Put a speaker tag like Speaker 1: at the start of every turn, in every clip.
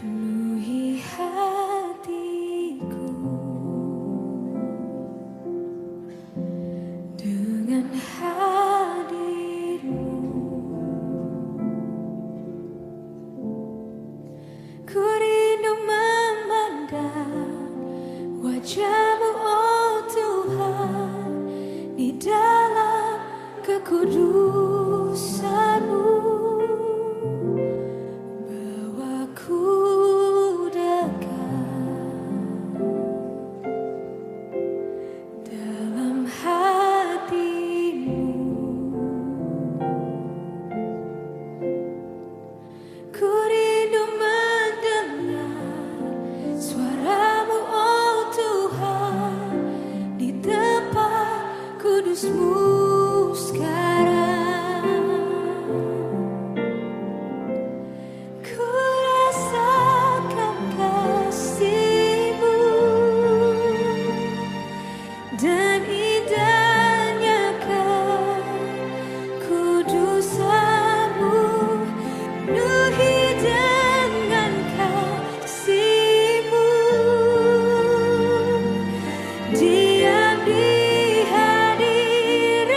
Speaker 1: penuhi hatiku dengan hadir-Mu. Ku rindu memandang wajah-Mu, oh Tuhan, di dalam kekudusan-Mu. Bawaku dekat dalam hati-Mu. Ku rindu mendengar suara-Mu, oh Tuhan, di tempat kudus-Mu sekarang. Ku rasakan kasih-Mu dan indahnya kekudusan-Mu, penuhi dengan kasih-Mu, diam di hadirat-Mu.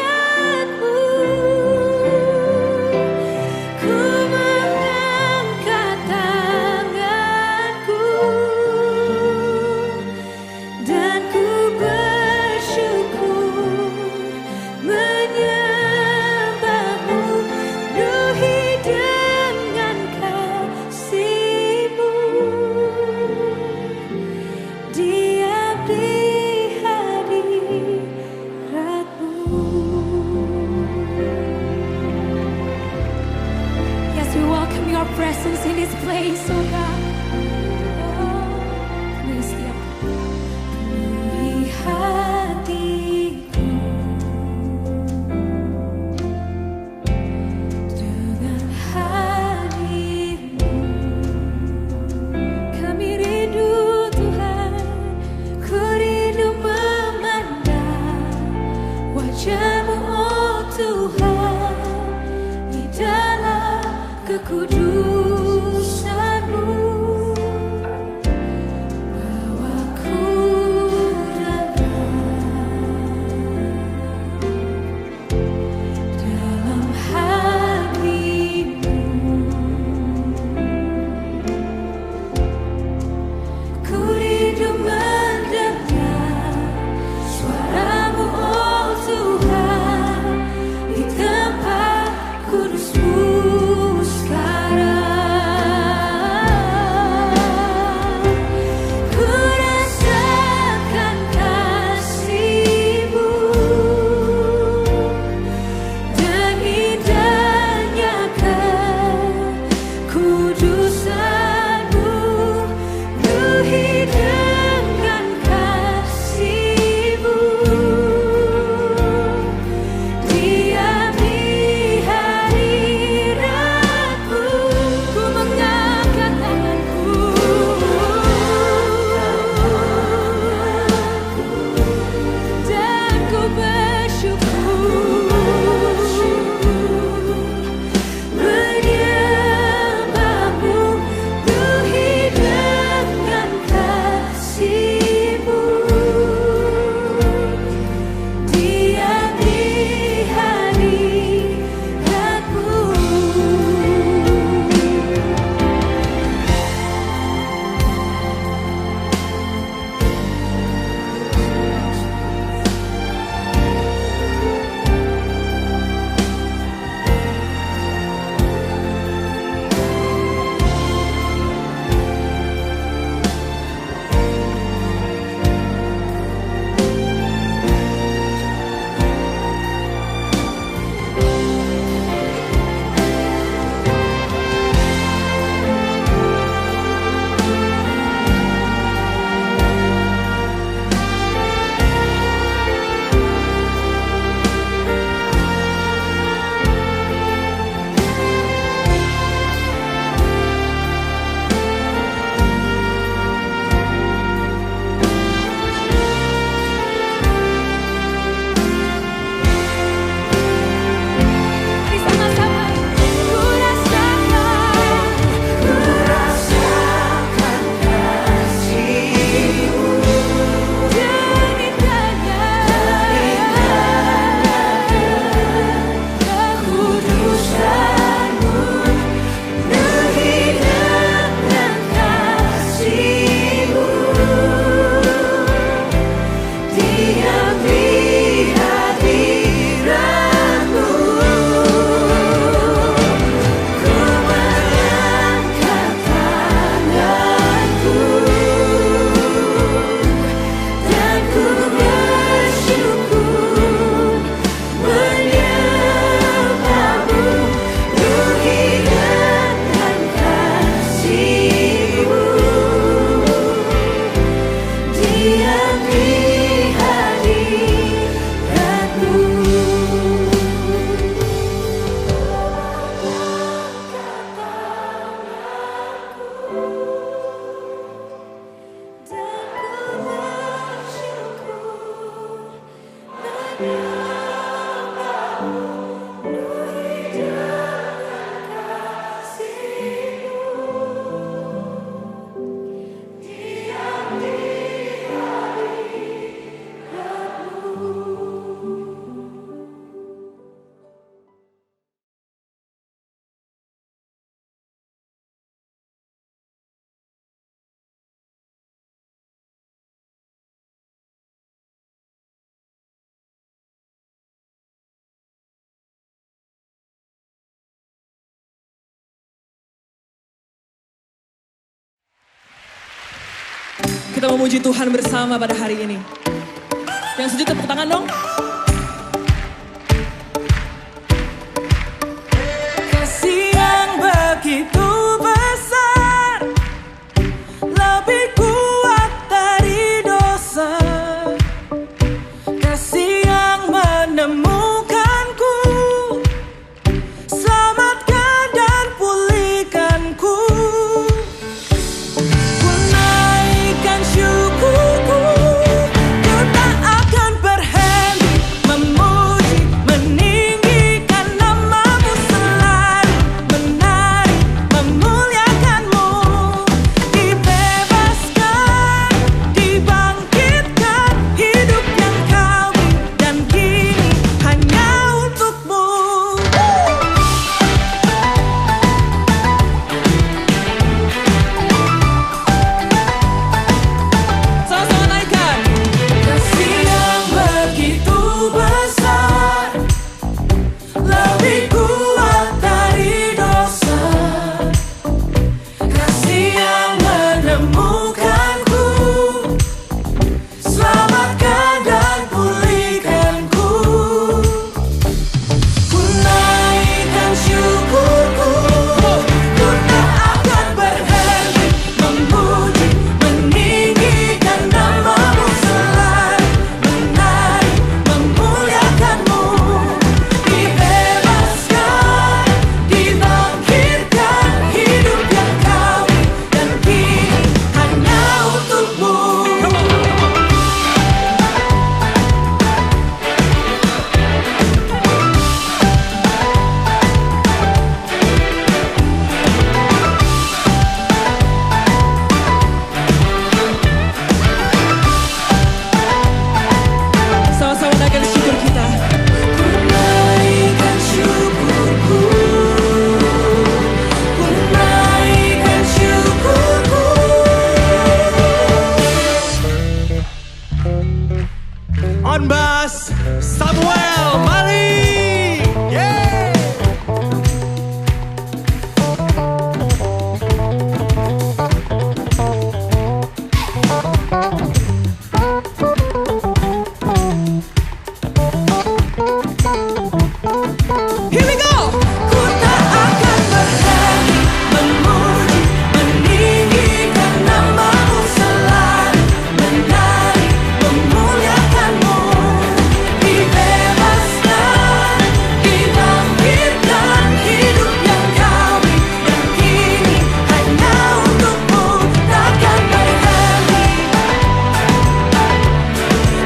Speaker 1: Ku mengangkat tanganku dan ku bersyukur menyembah-Mu, penuhi dengan kasih-Mu, diam di hadirat-Mu. Yes, we welcome Your presence in this place, oh God. Oh, please, yeah. Penuhi hatiku dengan hadir-Mu. Kami rindu Tuhan, ku rindu memandang wajah-Mu, oh Tuhan, di dalam kekudusan-Mu.
Speaker 2: kita memuji Tuhan bersama pada hari ini. Yang setuju tepuk tangan dong.
Speaker 1: Kasih yang begitu besar, lebih kuat dari dosa. Kasih yang menemukanku, selamatkan dan pulihkanku. Ku naikkan syukurku, ku tak akan berhenti memuji, meninggikan namamu selalu, menari, memuliakanmu. Dibebaskan, dibangkitkan, hidup yang kau beri dan kini hanya untukmu.
Speaker 2: Sama-sama naikkan.
Speaker 1: Kasih yang begitu besar, lebih kuat dari dosa. Kasih yang menemukanku, selamatkan dan pulihkanku. Ku naikkan syukurku, ku tak akan berhenti memuji, meninggikan namamu selalu, menari, memuliakanmu. Dibebaskan, dibangkitkan, hidup yang kau beri dan kini hanya untukmu.
Speaker 2: Sama-sama naikkan syukur kita.
Speaker 1: Ku naikkan syukurku, ku naikkan syukurku.
Speaker 3: On bass, Samuel Mali. Yeah.
Speaker 2: Here we go.
Speaker 1: Ku tak akan berhenti memuji, meninggikan namamu selalu, menari, memuliakanmu. Dibebaskan, dibangkitkan, hidup yang kau beri dan kini hanya untukmu. Takkan berhenti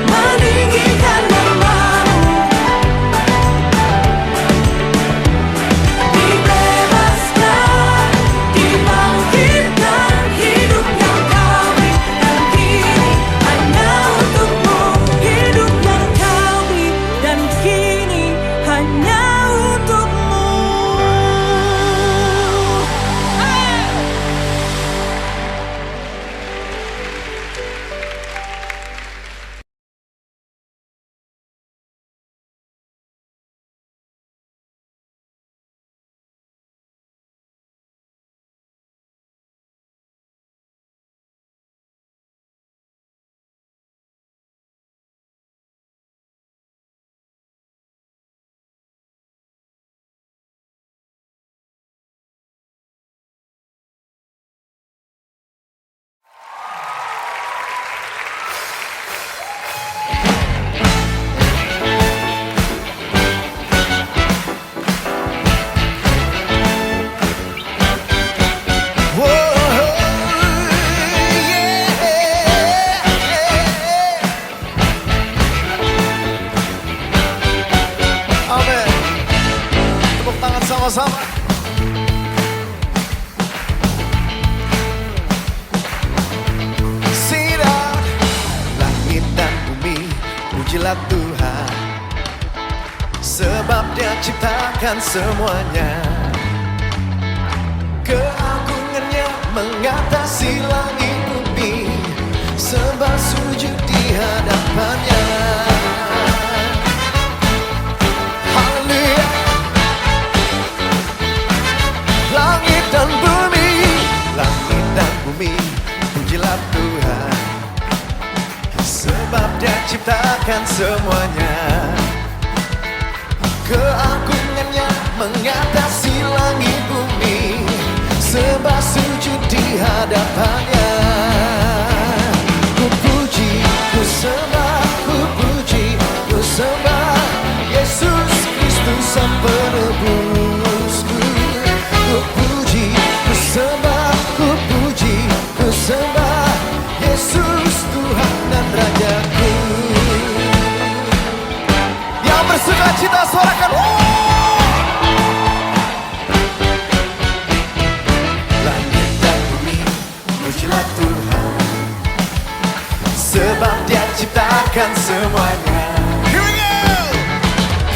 Speaker 1: meninggikan namamu. Dibebaskan, dibangkitkan, hidup yang kau beri dan kini hanya untukmu. Hidup yang kau beri dan kini hanya untukmu.
Speaker 3: Amin. Tepuk tangan sama-sama. Sinar langit dan bumi, pujilah Tuhan, sebab Dia ciptakan semuanya. Keagungannya mengatasi langit bumi, sembah sujud di hadapannya. Haleluya. Langit dan bumi, pujilah Tuhan, sebab Dia ciptakan semuanya. Keagungannya mengatasi langit bumi, sembah sujud di hadapannya. Ku puji, ku sembah, ku puji, ku sembah Yesus Kristus Sang Penebusku. Ku puji, ku sembah, ku puji, ku sembah Yesus Tuhan dan Rajaku. Yang bersuka cita suarakan langit dan bumi, pujilah Tuhan, sebab Dia ciptakan semuanya. Here we go!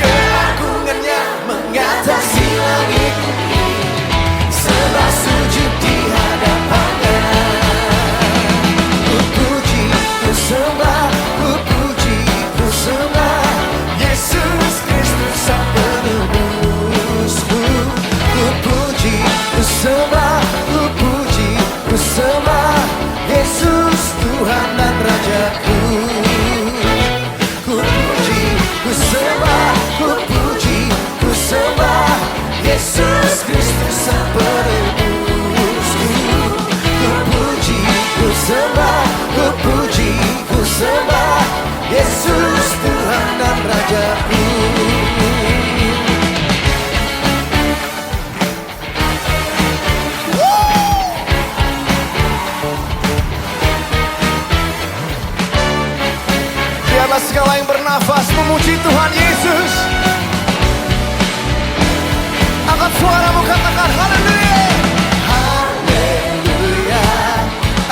Speaker 3: Keagungannya mengatasi langit bumi, sembah sujud di hadapannya. Ku puji, ku sembah, ku puji, ku sembah Yesus Kristus Sang Penebusku. Ku puji, ku sembah, ku puji, ku sembah Yesus Tuhan dan Rajaku. Ku puji, ku sembah, ku puji, ku sembah Yesus Kristus Sang Penebusku. Ku puji, ku sembah, ku puji, ku sembah Yesus Tuhan dan Rajaku. Biarlah segala yang bernafas memuji Tuhan Yesus. Angkat suaramu, katakan haleluya. Haleluya,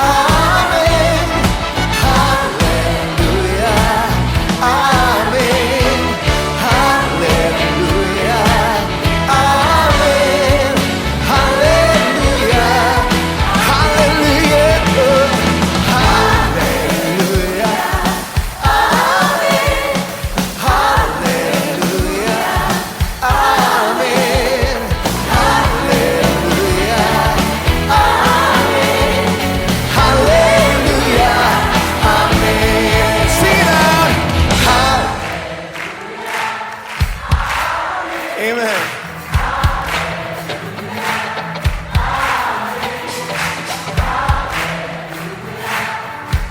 Speaker 3: amin. Haleluya, amin. Haleluya, amin. Haleluya, haleluya, haleluya. Amen.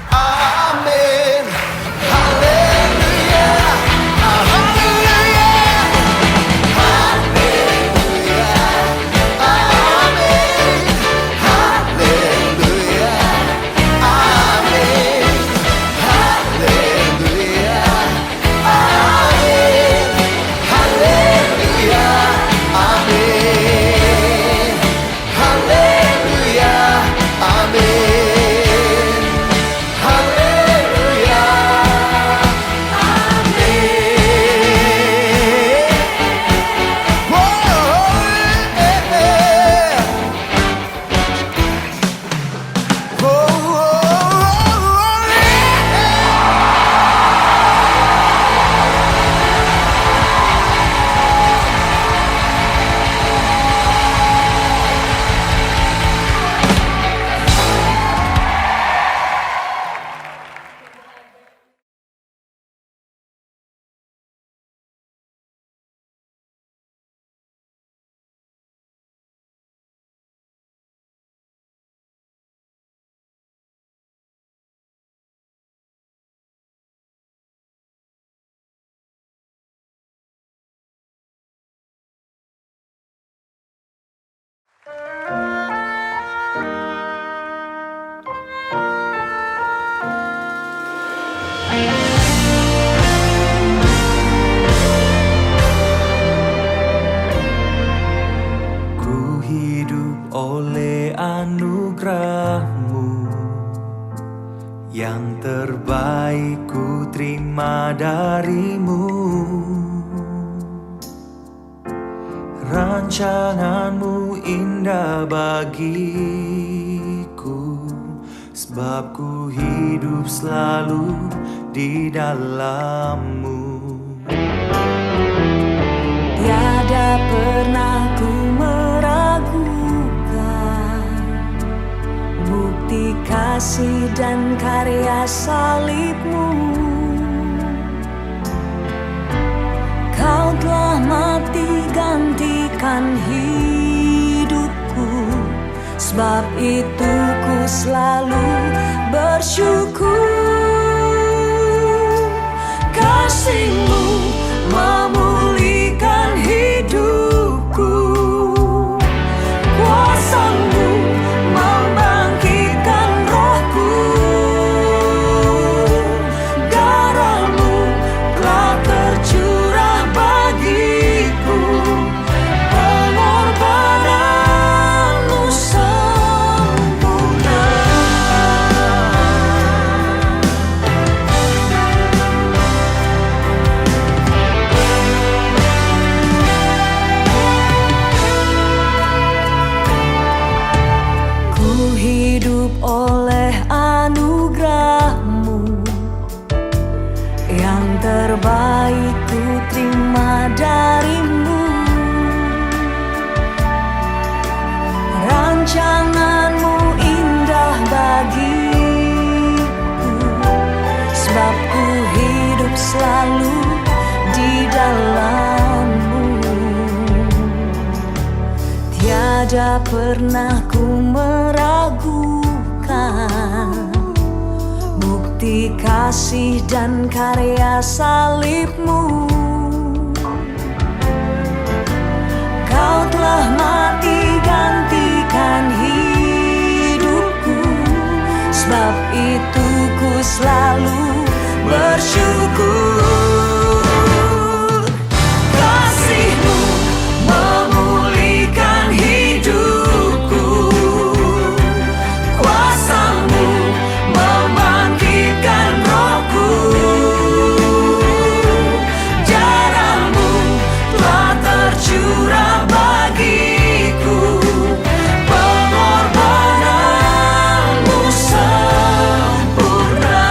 Speaker 3: Amin. Haleluya. Haleluya. Haleluya. Amin. Haleluya. Amin. Haleluya. Amin. Haleluya. Amin. Haleluya. Amin. Haleluya. Amin.
Speaker 4: Ku hidup oleh anugerah-Mu, yang terbaik ku terima dari-Mu. Rancangan-Mu indah bagiku, sebab ku hidup selalu di dalam-Mu.
Speaker 1: Tiada pernah ku meragukan bukti kasih dan karya salib-Mu. Kau telah mati gantikan hidupku, sebab itu ku selalu bersyukur. Kasih-Mu memulihkan hidupku, kuasa-Mu membangkitkan rohku. Darah-Mu telah tercurah bagiku, pengorbanan-Mu sempurna. Ku hidup oleh anugerah-Mu, yang terbaik ku terima dari-Mu. Rancangan-Mu indah bagiku, sebab ku hidup selalu di dalam-Mu. Tiada pernah ku meragukan bukti kasih dan karya salib-Mu. Kau telah mati gantikan hidupku, sebab itu ku selalu bersyukur. Kasih-Mu memulihkan hidupku, kuasa-Mu membangkitkan rohku. Darah-Mu telah tercurah bagiku, pengorbanan-Mu sempurna.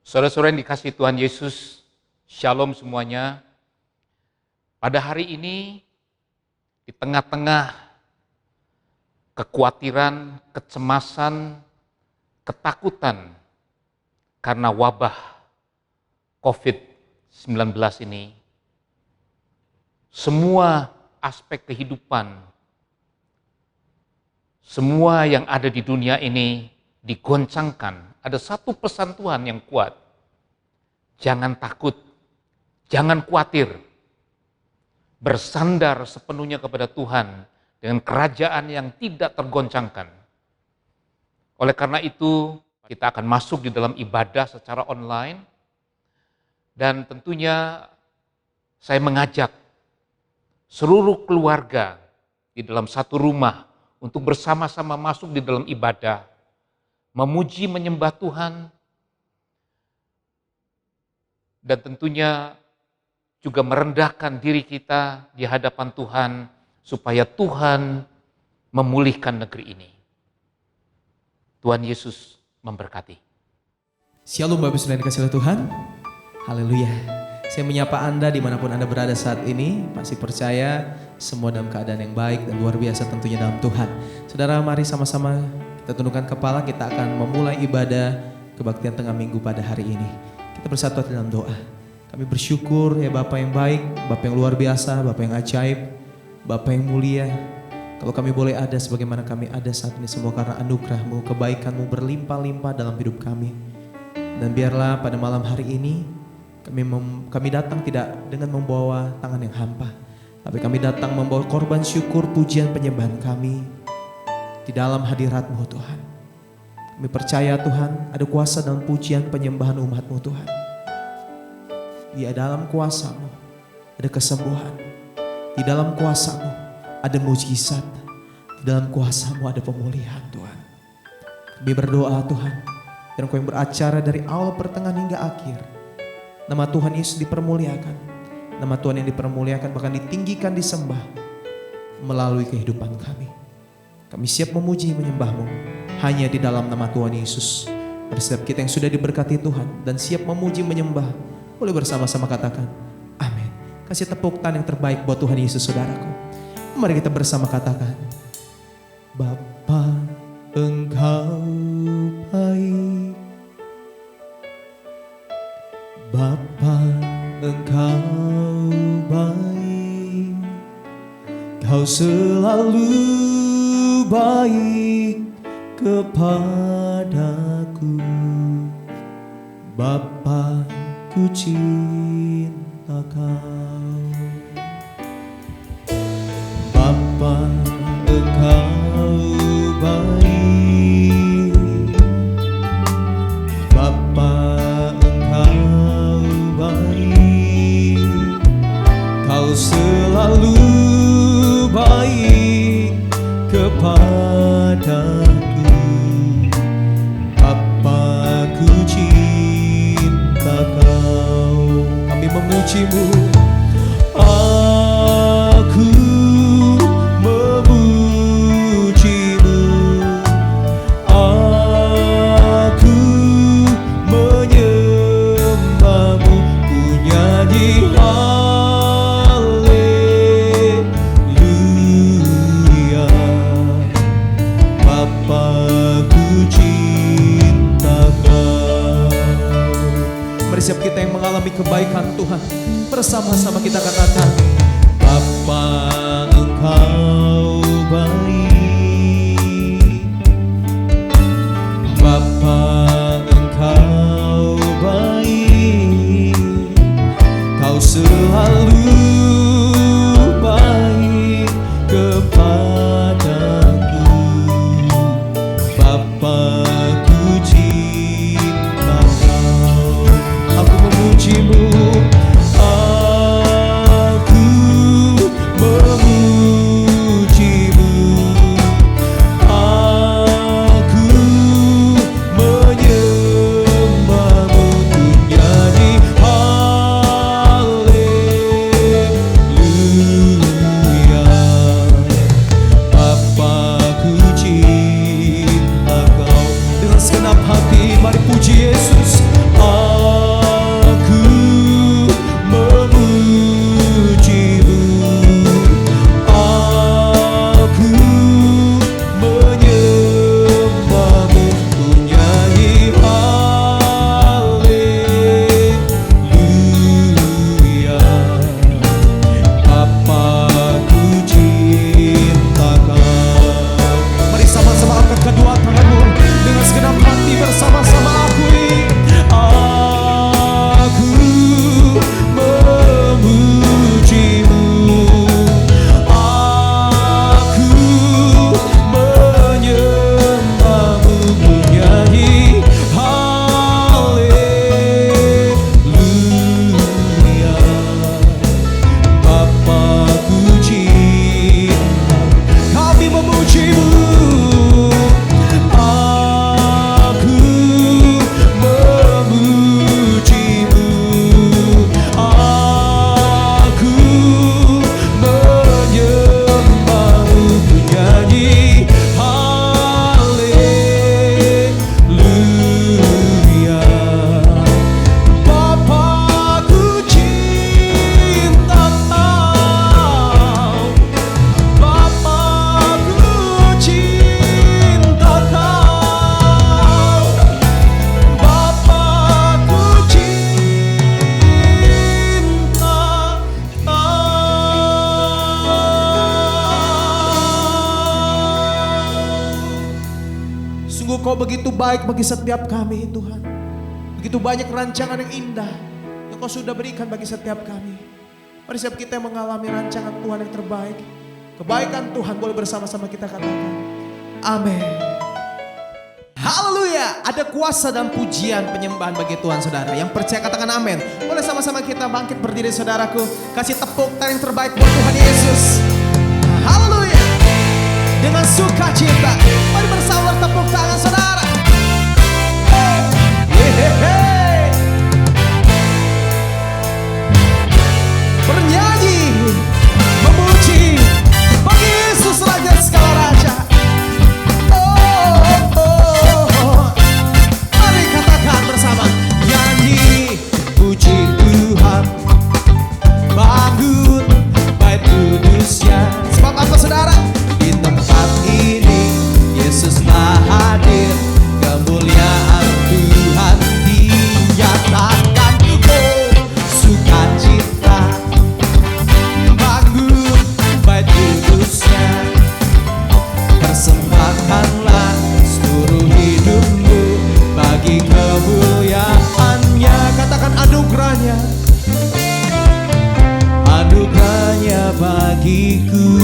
Speaker 5: Saudara-saudara yang dikasihi Tuhan Yesus, Shalom semuanya. Pada hari ini, di tengah-tengah kekhawatiran, kecemasan, ketakutan karena wabah COVID-19 ini, semua aspek kehidupan, semua yang ada di dunia ini digoncangkan. Ada satu pesan Tuhan yang kuat. Jangan takut, jangan khawatir. Bersandar sepenuhnya kepada Tuhan dengan kerajaan yang tidak tergoncangkan. Oleh karena itu, kita akan masuk di dalam ibadah secara online. Dan tentunya saya mengajak seluruh keluarga di dalam satu rumah untuk bersama-sama masuk di dalam ibadah, memuji, menyembah Tuhan, dan tentunya juga merendahkan diri kita di hadapan Tuhan supaya Tuhan memulihkan negeri ini. Tuhan Yesus memberkati.
Speaker 6: Shalom Bapak Ibu Saudara dikasihi Tuhan. Haleluya. Saya menyapa Anda dimanapun Anda berada saat ini. Pasti percaya semua dalam keadaan yang baik dan luar biasa tentunya dalam Tuhan. Saudara, mari sama-sama kita tundukkan kepala. Kita akan memulai ibadah kebaktian tengah minggu pada hari ini. Kita bersatu dalam doa. Kami bersyukur ya Bapak yang baik, Bapak yang luar biasa, Bapak yang ajaib, Bapak yang mulia. Kalau kami boleh ada sebagaimana kami ada saat ini semua karena anugerah-Mu, kebaikan-Mu berlimpah-limpah dalam hidup kami. Dan biarlah pada malam hari ini kami datang tidak dengan membawa tangan yang hampa, tapi kami datang membawa korban syukur, pujian, penyembahan kami di dalam hadirat-Mu Tuhan. Kami percaya Tuhan ada kuasa dalam pujian penyembahan umat-Mu Tuhan. Di dalam kuasa-Mu ada kesembuhan. Di dalam kuasa-Mu ada mujizat. Di dalam kuasa-Mu ada pemulihan Tuhan. Kami berdoa Tuhan, dan Kau yang beracara dari awal pertengahan hingga akhir. Nama Tuhan Yesus dipermuliakan. Nama Tuhan yang dipermuliakan bahkan ditinggikan, disembah melalui kehidupan kami. Kami siap memuji menyembah-Mu hanya di dalam nama Tuhan Yesus. Pada setiap kita yang sudah diberkati Tuhan dan siap memuji menyembah, boleh bersama-sama katakan amin. Kasih tepuk tangan yang terbaik buat Tuhan Yesus saudaraku. Mari kita bersama katakan, Bapa Engkau baik, Bapa Engkau baik, Kau selalu baik kepadaku. Bapa, ku cinta Kau. Bapa Engkau baik, Bapa Engkau baik, Kau selalu baik kepadaku. Bapa, ku cinta Kau. Kami memuji-Mu. Aku memuji-Mu. Aku menyembah-Mu. Ku nyanyi haleluya. Bapa, ku cinta Kau. Mari siap kita yang mengalami kebaikan Tuhan, bersama-sama kita katakan, Bapa Engkau baik, Bapa Engkau baik, Kau selalu baik kepadaku. Bapa, ku cinta Kau. Aku memuji-Mu. Aku memuji-Mu. Engkau begitu baik bagi setiap kami Tuhan. Begitu banyak rancangan yang indah yang Kau sudah berikan bagi setiap kami. Mari setiap kita yang mengalami rancangan Tuhan yang terbaik, kebaikan Tuhan boleh bersama-sama kita katakan amin. Haleluya. Ada kuasa dan pujian penyembahan bagi Tuhan saudara. Yang percaya katakan amin. Boleh sama-sama kita bangkit berdiri saudaraku. Kasih tepuk tangan yang terbaik buat Tuhan Yesus. Haleluya. Dengan sukacita mari bersama tepuk tangan saudara. Bernyanyi, memuji bagi Yesus Raja segala raja. Mari katakan bersama, nyanyi puji Tuhan, bangun bait kudusnya. Sebab apa saudara? Di tempat ini Yesuslah hadir, kemuliaan Tuhan dinyatakan. Oh, sukacita, bangun bait kudusnya. Persembahkanlah seluruh hidupmu bagi kemuliaannya. Katakan anugerahnya, anugerahnya bagiku,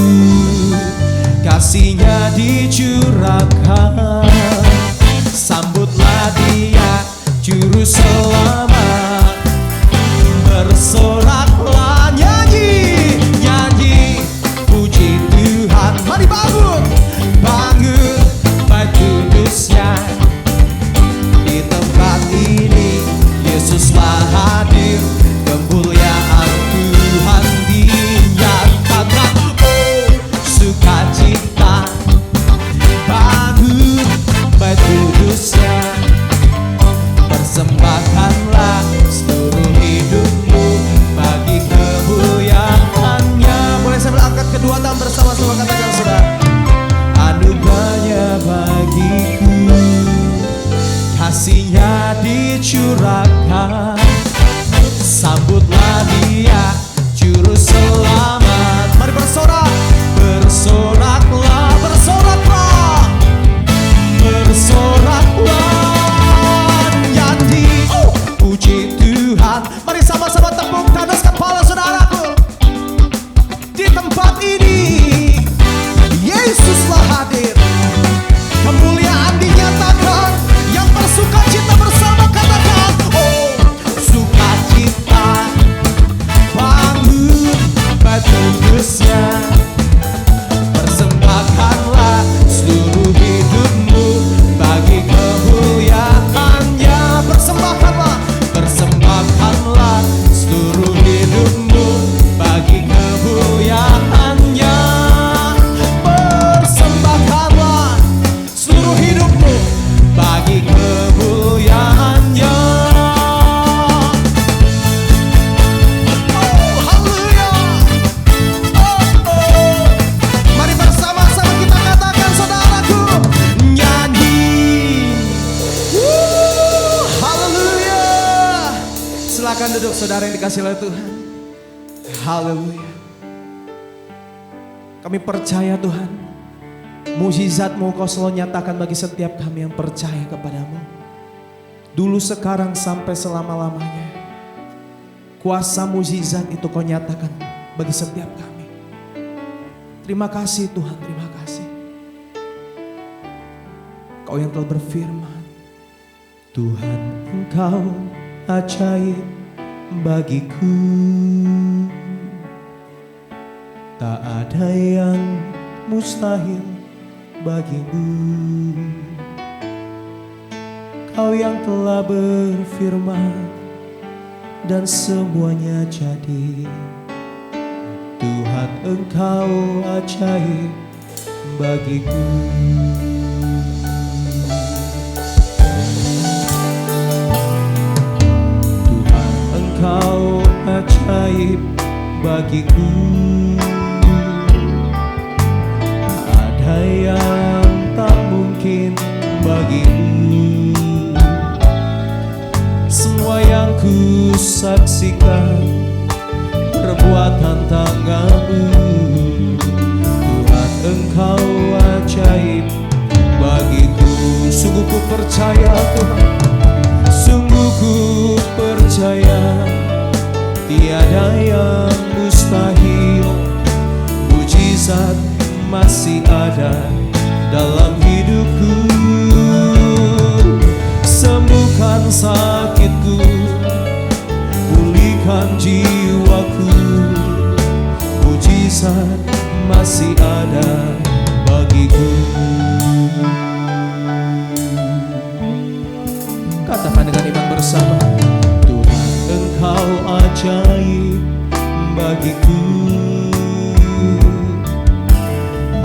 Speaker 6: kasihnya dicurahkan. Sambutlah dia juru selamat, bersoraklah nyanyi, nyanyi puji Tuhan. Mari bangun, bangun bait kudusnya. Di tempat ini Yesuslah hadir, kemuliaan Tuhan dinyatakan. Oh, sukacita, bangun bait kudusnya. Persembahkanlah seluruh hidupmu bagi kemuliaannya. Boleh saya angkat kedua tangan bersama-sama katakan saudara, anugerahnya bagiku, kasihnya dicurahkan. Sambutlah dia juru selamat. Mari bersorak, bersoraklah, bersoraklah, bersoraklah, nyanyi, oh, puji Tuhan. Mari sama-sama tepuk tangan kepala saudaraku. Di tempat ini Yesuslah hadir, kemuliaan dinyatakan. Yang bersukacita bersama katakan, oh, sukacita, bangun bait kudusnya. Persembahkanlah seluruh hidupmu bagi kemuliaannya. Persembahkanlah, persembahkanlah seluruh hidupmu bagi kemuliaannya. Persembahkanlah seluruh hidupmu bagi kemuliaannya. Oh, haleluya. Oh, oh. Mari bersama-sama kita katakan saudaraku, nyanyi. Haleluya. Silakan duduk saudara yang dikasihi oleh Tuhan. Haleluya. Kami percaya Tuhan, mukjizat-Mu Kau selalu nyatakan bagi setiap kami yang percaya kepadamu. Dulu, sekarang, sampai selama-lamanya. Kuasa mukjizat itu Kau nyatakan bagi setiap kami. Terima kasih Tuhan, terima kasih. Kau yang telah berfirman, Tuhan Engkau ajaib bagiku. Tak ada yang mustahil bagimu. Kau yang telah berfirman dan semuanya jadi. Tuhan Engkau ajaib bagiku. Tuhan Engkau ajaib bagiku. Ada yang tak mungkin bagimu. Semua yang ku saksikan perbuatan tangan-Mu. Tuhan Engkau ajaib bagiku. sungguh ku percaya Tuhan, sungguh ku percaya tiada yang mustahil. Mujizat masih ada dalam hidupku. Sembuhkan sakitku, pulihkan jiwaku. Mujizat masih ada bagiku. Katakan dengan iman bersama, Tuhan Engkau ajaib bagiku.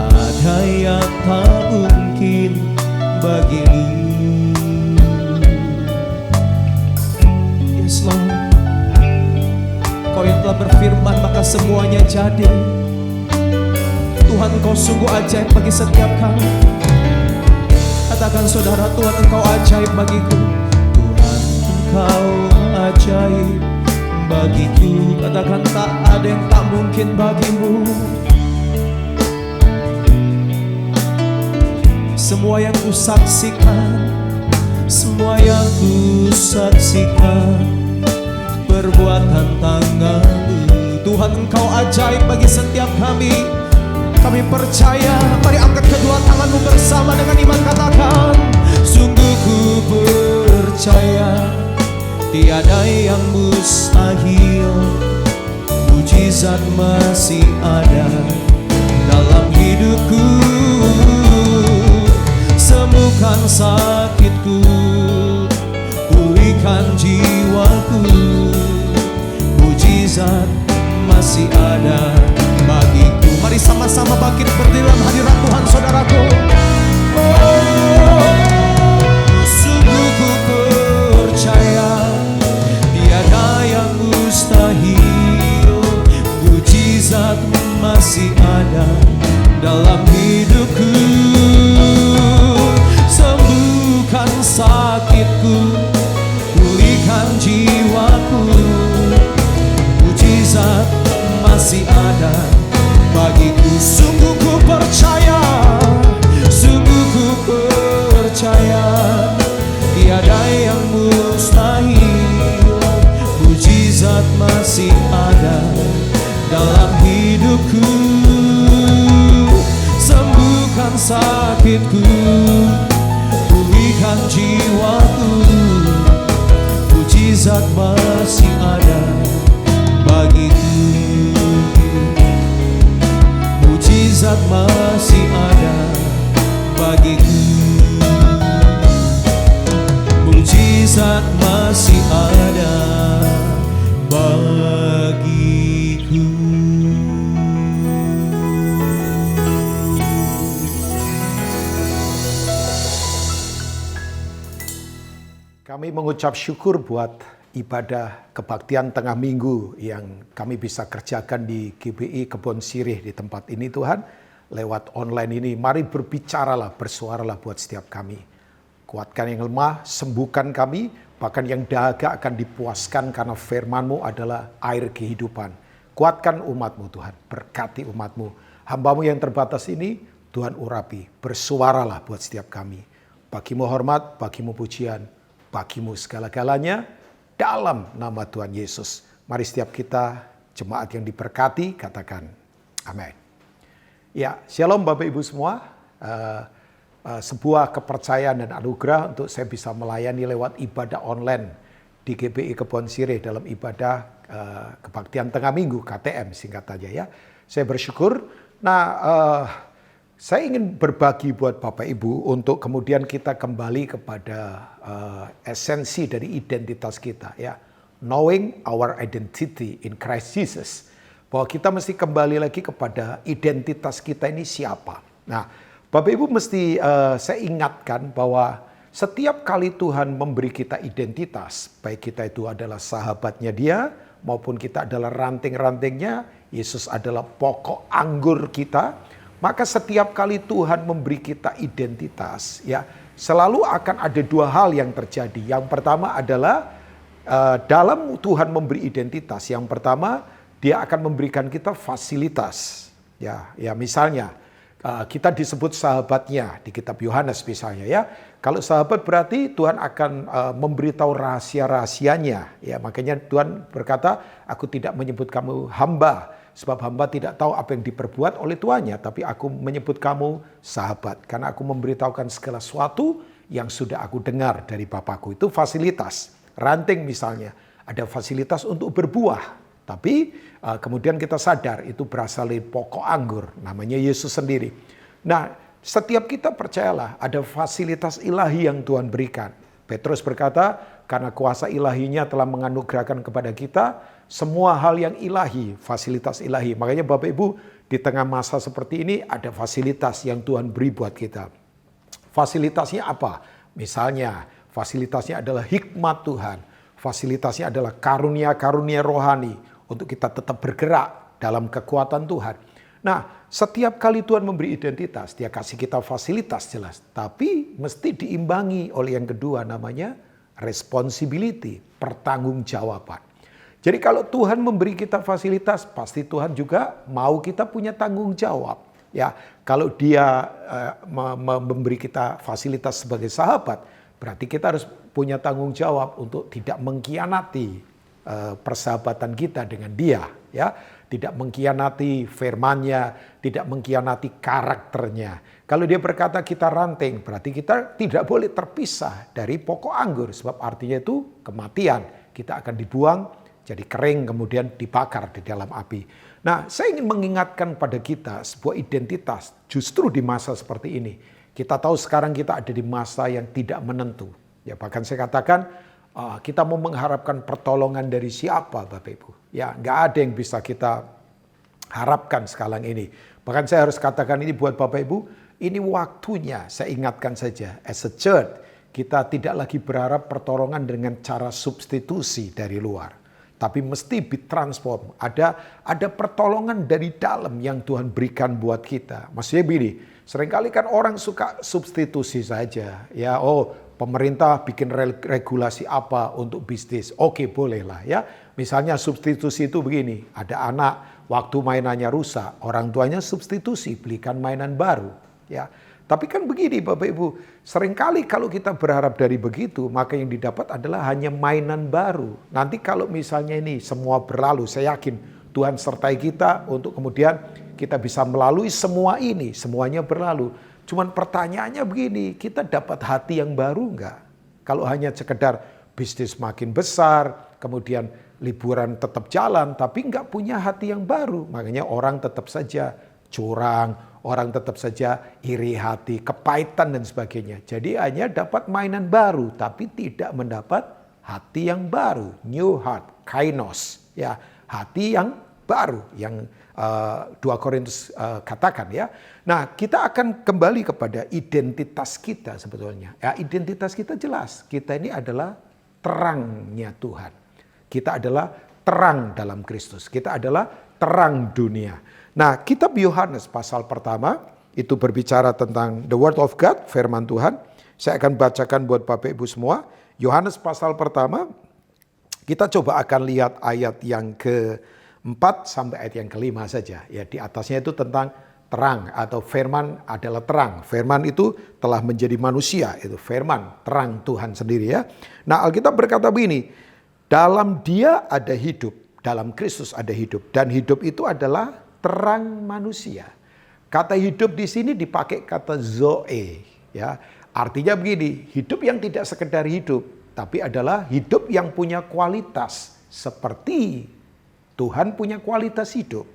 Speaker 6: Ada yang tak mungkin bagimu. Yes Lord, Kau yang telah berfirman maka semuanya jadi. Tuhan Engkau sungguh ajaib bagi setiap kami. Katakan saudara, Tuhan Engkau ajaib bagiku. Tuhan Engkau ajaib bagiku. Katakan tak ada yang tak mungkin bagimu. Semua yang ku saksikan, semua yang ku saksikan, perbuatan tangan-Mu. Tuhan Engkau ajaib bagi setiap kami. Kami percaya. Mari angkat kedua tanganmu bersama dengan iman, katakan, sungguh ku percaya tiada yang mustahil. Mujizat masih ada dalam hidupku. Sembuhkan sakitku, pulihkan jiwaku. Mujizat masih ada bagiku. Mari sama-sama bangkit berdiri dalam hadirat Tuhan, saudaraku. Oh, sungguh ku percaya tiada yang mustahil. Mujizat masih ada dalam hidupku. Sembuhkan sakitku, pulihkan jiwaku. Mujizat masih ada bagiku. Sungguh ku percaya, sungguh ku percaya tiada yang mustahil. Mujizat masih ada dalam hidupku. Sembuhkan sakitku, pulihkan jiwaku. Mujizat masih ada bagiku. Mujizat masih ada bagiku. Mujizat masih ada bagiku.
Speaker 3: Kami mengucap syukur buat ibadah kebaktian tengah minggu yang kami bisa kerjakan di GBI Kebon Sirih di tempat ini Tuhan. Lewat online ini, mari berbicaralah, bersuaralah buat setiap kami. Kuatkan yang lemah, sembuhkan kami, bahkan yang dahaga akan dipuaskan karena firman-Mu adalah air kehidupan. Kuatkan umat-Mu Tuhan, berkati umat-Mu. Hamba-Mu yang terbatas ini, Tuhan urapi, bersuaralah buat setiap kami. Bagi-Mu hormat, Bagi-Mu pujian, Bagi-Mu segala-galanya, dalam nama Tuhan Yesus. Mari setiap kita, jemaat yang diberkati, katakan amin. Ya, shalom Bapak Ibu semua. Sebuah kepercayaan dan anugerah untuk saya bisa melayani lewat ibadah online di GBI Kebon Sirih dalam ibadah kebaktian tengah minggu, KTM singkat aja ya. Saya bersyukur. Saya ingin berbagi buat Bapak Ibu untuk kemudian kita kembali kepada esensi dari identitas kita ya. Knowing our identity in Christ Jesus. Bahwa kita mesti kembali lagi kepada identitas kita ini siapa. Nah, Bapak Ibu mesti saya ingatkan bahwa setiap kali Tuhan memberi kita identitas, baik kita itu adalah sahabatnya Dia maupun kita adalah ranting-rantingnya, Yesus adalah pokok anggur kita. Maka setiap kali Tuhan memberi kita identitas, ya selalu akan ada dua hal yang terjadi. Yang pertama adalah dalam Tuhan memberi identitas. Yang pertama, Dia akan memberikan kita fasilitas. Ya misalnya kita disebut sahabatnya di kitab Yohanes misalnya ya. Kalau sahabat berarti Tuhan akan memberitahu rahasia-rahasianya. Ya, makanya Tuhan berkata, aku tidak menyebut kamu hamba, sebab hamba tidak tahu apa yang diperbuat oleh tuannya, tapi aku menyebut kamu sahabat, karena aku memberitahukan segala sesuatu yang sudah aku dengar dari Bapakku. Itu fasilitas. Ranting misalnya, ada fasilitas untuk berbuah. Tapi kemudian kita sadar itu berasal dari pokok anggur, namanya Yesus sendiri. Nah, setiap kita percayalah ada fasilitas ilahi yang Tuhan berikan. Petrus berkata, karena kuasa ilahinya telah menganugerahkan kepada kita semua hal yang ilahi, fasilitas ilahi. Makanya Bapak Ibu, di tengah masa seperti ini ada fasilitas yang Tuhan beri buat kita. Fasilitasnya apa? Misalnya, fasilitasnya adalah hikmat Tuhan. Fasilitasnya adalah karunia-karunia rohani untuk kita tetap bergerak dalam kekuatan Tuhan. Nah, setiap kali Tuhan memberi identitas, dia kasih kita fasilitas jelas. Tapi mesti diimbangi oleh yang kedua, namanya responsibility, pertanggungjawaban. Jadi kalau Tuhan memberi kita fasilitas, pasti Tuhan juga mau kita punya tanggung jawab. Ya, kalau dia memberi kita fasilitas sebagai sahabat, berarti kita harus punya tanggung jawab untuk tidak mengkhianati persahabatan kita dengan dia, ya. Tidak mengkhianati firman-Nya, tidak mengkhianati karakternya. Kalau dia berkata kita ranting, berarti kita tidak boleh terpisah dari pokok anggur. Sebab artinya itu kematian. Kita akan dibuang, jadi kering, kemudian dibakar di dalam api. Nah, saya ingin mengingatkan pada kita sebuah identitas justru di masa seperti ini. Kita tahu sekarang kita ada di masa yang tidak menentu. Ya, bahkan saya katakan, kita mau mengharapkan pertolongan dari siapa, Bapak Ibu? Ya, nggak ada yang bisa kita harapkan sekarang ini. Bahkan saya harus katakan ini buat Bapak Ibu, ini waktunya, saya ingatkan saja, as a church, kita tidak lagi berharap pertolongan dengan cara substitusi dari luar. Tapi mesti ditransform. Ada pertolongan dari dalam yang Tuhan berikan buat kita. Maksudnya begini, seringkali kan orang suka substitusi saja. Ya, pemerintah bikin regulasi apa untuk bisnis. Oke, bolehlah ya. Misalnya substitusi itu begini, ada anak waktu mainannya rusak, orang tuanya substitusi, belikan mainan baru. Ya, tapi kan begini Bapak Ibu, seringkali kalau kita berharap dari begitu, maka yang didapat adalah hanya mainan baru. Nanti kalau misalnya ini semua berlalu, saya yakin Tuhan sertai kita untuk kemudian kita bisa melalui semua ini, semuanya berlalu. Cuman pertanyaannya begini, kita dapat hati yang baru enggak? Kalau hanya sekedar bisnis makin besar, kemudian liburan tetap jalan, tapi enggak punya hati yang baru. Makanya orang tetap saja curang, orang tetap saja iri hati, kepahitan dan sebagainya. Jadi hanya dapat mainan baru, tapi tidak mendapat hati yang baru. New heart, kainos. Ya, hati yang baru, yang 2 Korintus katakan ya. Nah, kita akan kembali kepada identitas kita sebetulnya. Ya, identitas kita jelas. Kita ini adalah terangnya Tuhan. Kita adalah terang dalam Kristus. Kita adalah terang dunia. Nah, kitab Yohanes pasal pertama itu berbicara tentang the word of God, firman Tuhan. Saya akan bacakan buat Bapak Ibu semua. Yohanes pasal pertama, kita coba akan lihat ayat yang ke-4 sampai ayat yang ke-5 saja. Ya, di atasnya itu tentang terang atau firman adalah terang. Firman itu telah menjadi manusia, itu firman, terang Tuhan sendiri ya. Nah, Alkitab berkata begini, dalam Dia ada hidup, dalam Kristus ada hidup, dan hidup itu adalah terang manusia. Kata hidup di sini dipakai kata zoe, ya. Artinya begini, hidup yang tidak sekedar hidup, tapi adalah hidup yang punya kualitas seperti Tuhan punya kualitas hidup.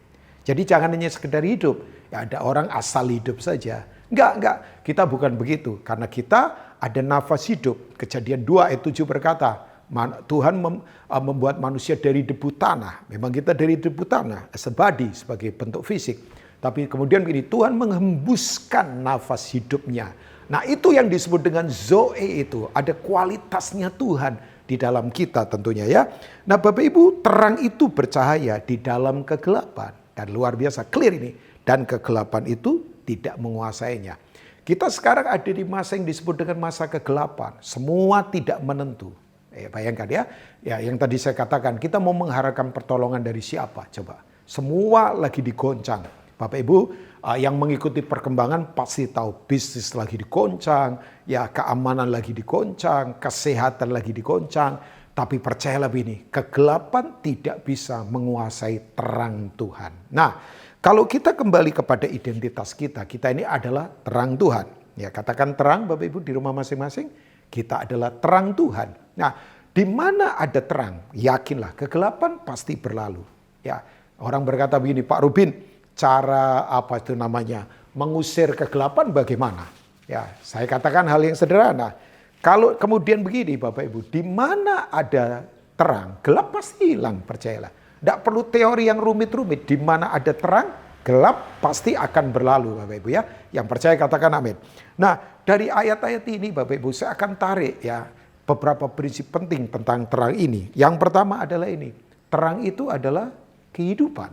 Speaker 3: Jadi jangan hanya sekedar hidup, ya ada orang asal hidup saja. Enggak, kita bukan begitu. Karena kita ada nafas hidup. Kejadian 2 ayat 7 berkata, Tuhan membuat manusia dari debu tanah. Memang kita dari debu tanah, as a body, sebagai bentuk fisik. Tapi kemudian begini, Tuhan menghembuskan nafas hidupnya. Nah, itu yang disebut dengan zoe itu. Ada kualitasnya Tuhan di dalam kita tentunya ya. Nah, Bapak Ibu, terang itu bercahaya di dalam kegelapan. Dan luar biasa, clear ini. Dan kegelapan itu tidak menguasainya. Kita sekarang ada di masa yang disebut dengan masa kegelapan. Semua tidak menentu. Bayangkan ya, yang tadi saya katakan, kita mau mengharapkan pertolongan dari siapa? Coba, semua lagi digoncang. Bapak Ibu yang mengikuti perkembangan pasti tahu bisnis lagi dikoncang, ya keamanan lagi dikoncang, kesehatan lagi dikoncang. Tapi percayalah begini, kegelapan tidak bisa menguasai terang Tuhan. Nah, kalau kita kembali kepada identitas kita, kita ini adalah terang Tuhan. Ya, katakan terang Bapak Ibu di rumah masing-masing, kita adalah terang Tuhan. Nah, di mana ada terang, yakinlah kegelapan pasti berlalu. Ya, orang berkata begini, Pak Rubin, cara apa itu namanya mengusir kegelapan bagaimana? Ya, saya katakan hal yang sederhana. Kalau kemudian begini Bapak Ibu, di mana ada terang, gelap pasti hilang, percayalah. Tidak perlu teori yang rumit-rumit, di mana ada terang, gelap pasti akan berlalu Bapak Ibu ya. Yang percaya katakan amin. Nah, dari ayat-ayat ini Bapak Ibu saya akan tarik ya beberapa prinsip penting tentang terang ini. Yang pertama adalah ini, terang itu adalah kehidupan.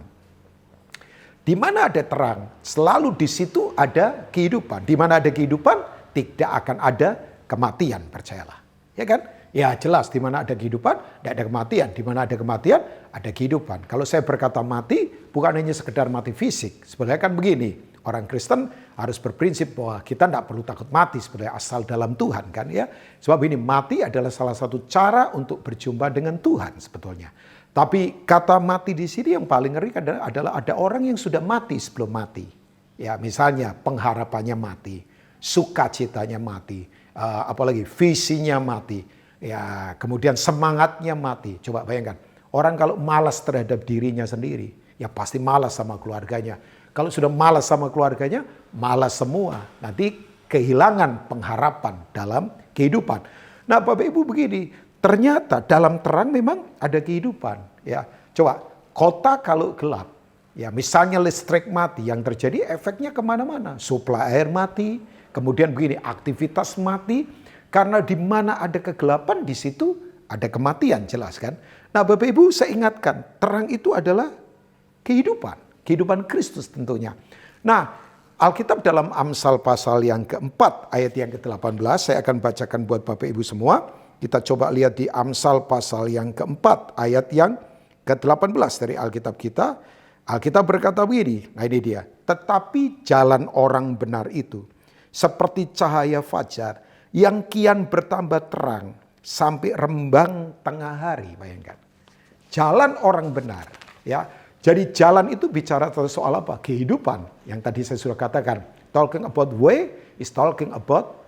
Speaker 3: Di mana ada terang, selalu di situ ada kehidupan. Di mana ada kehidupan, tidak akan ada kematian, percayalah. Ya kan? Ya jelas, di mana ada kehidupan, tidak ada kematian. Di mana ada kematian, ada kehidupan. Kalau saya berkata mati, bukan hanya sekedar mati fisik. Sebenarnya kan begini, orang Kristen harus berprinsip bahwa kita tidak perlu takut mati sebenarnya asal dalam Tuhan kan ya. Sebab ini mati adalah salah satu cara untuk berjumpa dengan Tuhan sebetulnya. Tapi kata mati di sini yang paling ngeri adalah ada orang yang sudah mati sebelum mati. Ya misalnya pengharapannya mati, sukacitanya mati, apalagi visinya mati, ya kemudian semangatnya mati. Coba bayangkan, orang kalau malas terhadap dirinya sendiri, ya pasti malas sama keluarganya. Kalau sudah malas sama keluarganya, malas semua. Nanti kehilangan pengharapan dalam kehidupan. Nah Bapak Ibu begini, ternyata dalam terang memang ada kehidupan. Ya, coba kota kalau gelap, ya misalnya listrik mati, yang terjadi efeknya kemana-mana. Suplai air mati, kemudian begini aktivitas mati. Karena di mana ada kegelapan di situ ada kematian, jelas kan. Nah Bapak Ibu saya ingatkan, terang itu adalah kehidupan. Kehidupan Kristus tentunya. Nah, Alkitab dalam Amsal pasal yang keempat, ayat yang ke-18, saya akan bacakan buat Bapak Ibu semua. Kita coba lihat di Amsal pasal yang keempat, ayat yang ke-18 dari Alkitab kita. Alkitab berkata begini, nah ini dia. Tetapi jalan orang benar itu, seperti cahaya fajar, yang kian bertambah terang, sampai rembang tengah hari, bayangkan. Jalan orang benar, ya. Jadi jalan itu bicara soal apa? Kehidupan. Yang tadi saya sudah katakan. Talking about way is talking about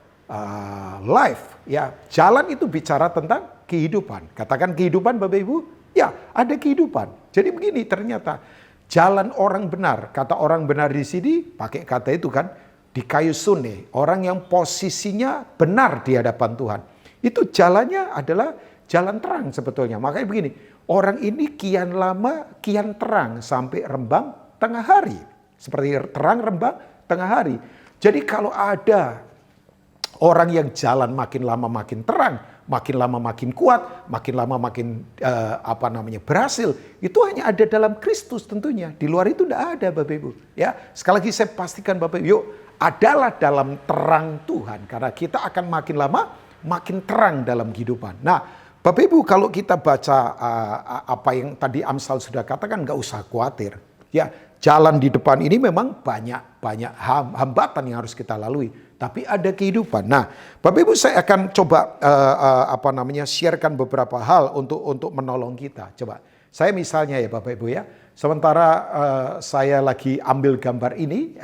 Speaker 3: life. Ya, jalan itu bicara tentang kehidupan. Katakan kehidupan Bapak Ibu. Ya, ada kehidupan. Jadi begini ternyata. Jalan orang benar. Kata orang benar di sini pakai kata itu kan. Dikaiosune. Orang yang posisinya benar di hadapan Tuhan. Itu jalannya adalah jalan terang sebetulnya. Makanya begini. Orang ini kian lama, kian terang sampai rembang tengah hari. Seperti terang rembang tengah hari. Jadi kalau ada orang yang jalan makin lama makin terang, makin lama makin kuat, makin lama makin berhasil, itu hanya ada dalam Kristus tentunya. Di luar itu tidak ada Bapak Ibu. Ya, sekali lagi saya pastikan Bapak Ibu, yuk adalah dalam terang Tuhan. Karena kita akan makin lama makin terang dalam kehidupan. Nah, Bapak Ibu kalau kita baca apa yang tadi Amsal sudah katakan, nggak usah khawatir. Ya, jalan di depan ini memang banyak hambatan yang harus kita lalui, tapi ada kehidupan. Nah, Bapak Ibu saya akan coba sharekan beberapa hal untuk menolong kita. Coba, saya misalnya ya Bapak Ibu ya, sementara saya lagi ambil gambar ini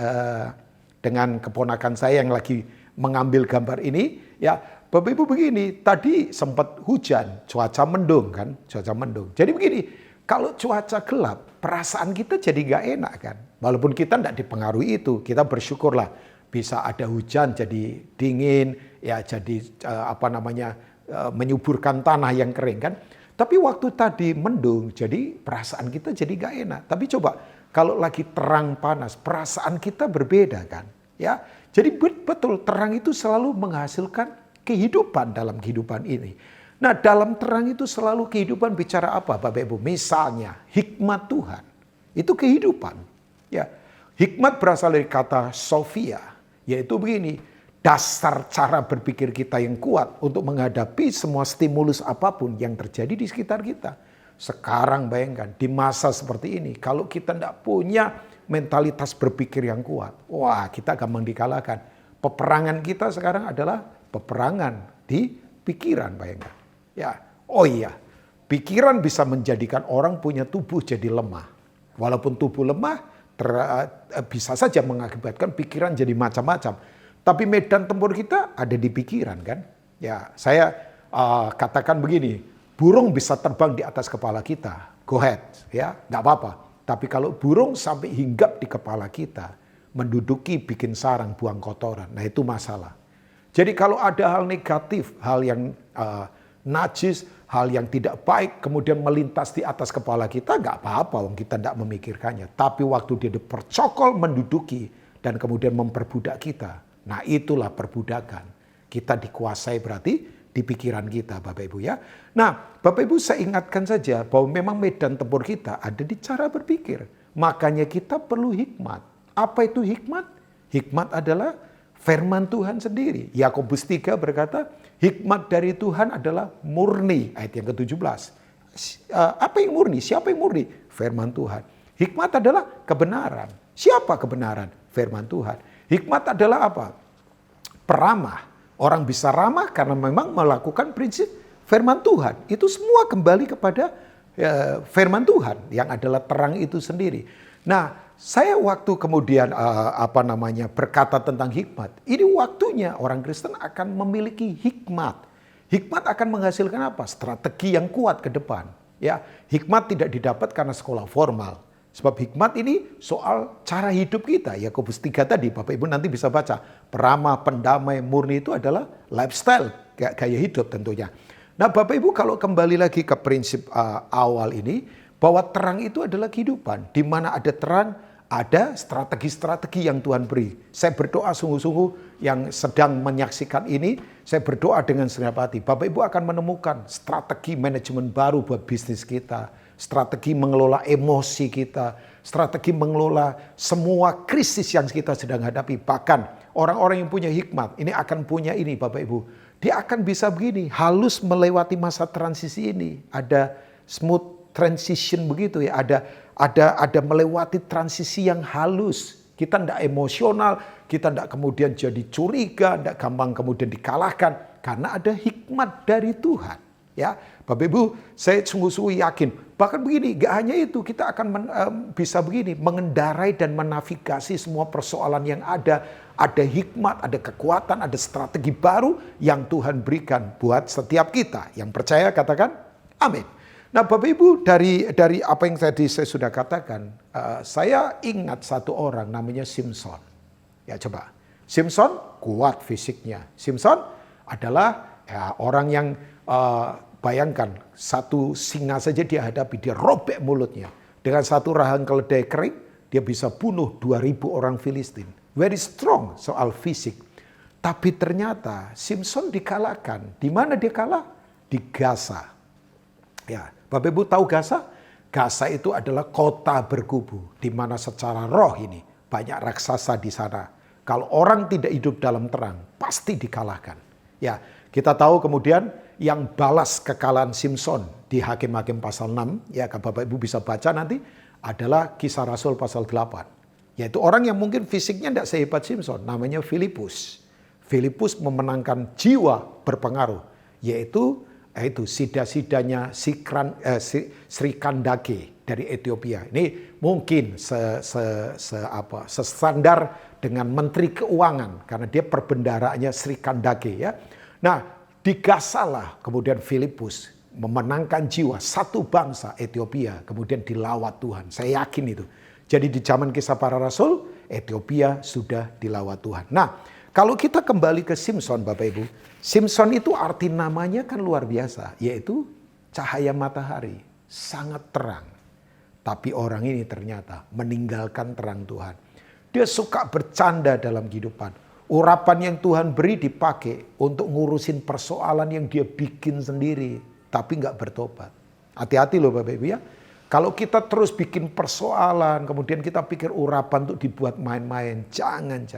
Speaker 3: dengan keponakan saya yang lagi mengambil gambar ini, ya. Bapak Ibu begini, tadi sempat hujan, cuaca mendung kan, cuaca mendung. Jadi begini, kalau cuaca gelap, perasaan kita jadi gak enak kan. Walaupun kita tidak dipengaruhi itu, kita bersyukurlah bisa ada hujan jadi dingin, ya jadi menyuburkan tanah yang kering kan. Tapi waktu tadi mendung, jadi perasaan kita jadi gak enak. Tapi coba, kalau lagi terang panas, perasaan kita berbeda kan. Ya, jadi betul terang itu selalu menghasilkan kehidupan dalam kehidupan ini. Nah dalam terang itu selalu kehidupan bicara apa Bapak Ibu? Misalnya hikmat Tuhan. Itu kehidupan. Ya, hikmat berasal dari kata Sophia. Yaitu begini. Dasar cara berpikir kita yang kuat untuk menghadapi semua stimulus apapun yang terjadi di sekitar kita. Sekarang bayangkan di masa seperti ini. Kalau kita tidak punya mentalitas berpikir yang kuat, wah kita gampang dikalahkan. Peperangan kita sekarang adalah peperangan di pikiran, bayangkan. Ya, oh iya, pikiran bisa menjadikan orang punya tubuh jadi lemah. Walaupun tubuh lemah, bisa saja mengakibatkan pikiran jadi macam-macam. Tapi medan tempur kita ada di pikiran kan. Ya, saya katakan begini, burung bisa terbang di atas kepala kita, go ahead, ya, nggak apa-apa. Tapi kalau burung sampai hinggap di kepala kita, menduduki, bikin sarang, buang kotoran, nah itu masalah. Jadi kalau ada hal negatif, hal yang najis, hal yang tidak baik, kemudian melintas di atas kepala kita, nggak apa-apa, kita tidak memikirkannya. Tapi waktu dia dipercokol, menduduki, dan kemudian memperbudak kita, nah itulah perbudakan. Kita dikuasai berarti di pikiran kita, Bapak Ibu ya. Nah, Bapak Ibu saya ingatkan saja bahwa memang medan tempur kita ada di cara berpikir. Makanya kita perlu hikmat. Apa itu hikmat? Hikmat adalah firman Tuhan sendiri. Yakobus 3 berkata, hikmat dari Tuhan adalah murni. Ayat yang ke-17. Apa yang murni? Siapa yang murni? Firman Tuhan. Hikmat adalah kebenaran. Siapa kebenaran? Firman Tuhan. Hikmat adalah apa? Peramah. Orang bisa ramah karena memang melakukan prinsip firman Tuhan. Itu semua kembali kepada firman Tuhan yang adalah terang itu sendiri. Nah, saya waktu kemudian berkata tentang hikmat, ini waktunya orang Kristen akan memiliki hikmat. Hikmat akan menghasilkan apa? Strategi yang kuat ke depan. Ya, hikmat tidak didapat karena sekolah formal. Sebab hikmat ini soal cara hidup kita. Yakobus 3 tadi, Bapak Ibu nanti bisa baca. Peramah, pendamai, murni itu adalah lifestyle, gaya hidup tentunya. Nah Bapak Ibu kalau kembali lagi ke prinsip awal ini, bahwa terang itu adalah kehidupan. Di mana ada terang, ada strategi-strategi yang Tuhan beri. Saya berdoa sungguh-sungguh yang sedang menyaksikan ini, saya berdoa dengan segenap hati. Bapak Ibu akan menemukan strategi manajemen baru buat bisnis kita. Strategi mengelola emosi kita, strategi mengelola semua krisis yang kita sedang hadapi. Bahkan orang-orang yang punya hikmat, ini akan punya ini Bapak Ibu. Dia akan bisa begini, halus melewati masa transisi ini. Ada smooth transition begitu ya, ada melewati transisi yang halus. Kita tidak emosional, kita tidak kemudian jadi curiga, tidak gampang kemudian dikalahkan. Karena ada hikmat dari Tuhan. Ya, Bapak Ibu, saya sungguh-sungguh yakin. Bahkan begini, gak hanya itu, kita akan bisa begini, mengendarai dan menavigasi semua persoalan yang ada. Ada hikmat, ada kekuatan, ada strategi baru yang Tuhan berikan buat setiap kita. Yang percaya katakan, amin. Nah Bapak Ibu, dari apa yang tadi saya sudah katakan, saya ingat satu orang namanya Simpson. Ya coba, Simpson kuat fisiknya. Simpson adalah orang yang bayangkan satu singa saja dia hadapi, dia robek mulutnya. Dengan satu rahang keledai kering, dia bisa bunuh 2.000 orang Filistin. Very strong soal fisik. Tapi ternyata Simpson dikalahkan. Di mana dia kalah? Di Gaza. Ya, Bapak Ibu tahu Gaza? Gaza itu adalah kota berkubu. Di mana secara roh ini banyak raksasa di sana. Kalau orang tidak hidup dalam terang, pasti dikalahkan. Ya, kita tahu kemudian yang balas kekalahan Simpson di Hakim-Hakim pasal 6, ya Bapak Ibu bisa baca nanti, adalah Kisah Rasul pasal 8. Yaitu orang yang mungkin fisiknya tidak sehebat Simpson, namanya Filipus. Filipus memenangkan jiwa berpengaruh, yaitu sida-sidanya Sri Kandake dari Ethiopia. Ini mungkin sestandar dengan Menteri Keuangan, karena dia perbendaraannya Sri Kandake ya. Nah, di Gaza lah kemudian Filipus memenangkan jiwa satu bangsa Ethiopia, kemudian dilawat Tuhan. Saya yakin itu. Jadi di zaman Kisah Para Rasul, Ethiopia sudah dilawat Tuhan. Nah, kalau kita kembali ke Simpson Bapak Ibu, Simpson itu arti namanya kan luar biasa, yaitu cahaya matahari, sangat terang. Tapi orang ini ternyata meninggalkan terang Tuhan. Dia suka bercanda dalam kehidupan. Urapan yang Tuhan beri dipakai untuk ngurusin persoalan yang dia bikin sendiri. Tapi nggak bertobat. Hati-hati loh Bapak Ibu ya. Kalau kita terus bikin persoalan, kemudian kita pikir urapan untuk dibuat main-main. Jangan.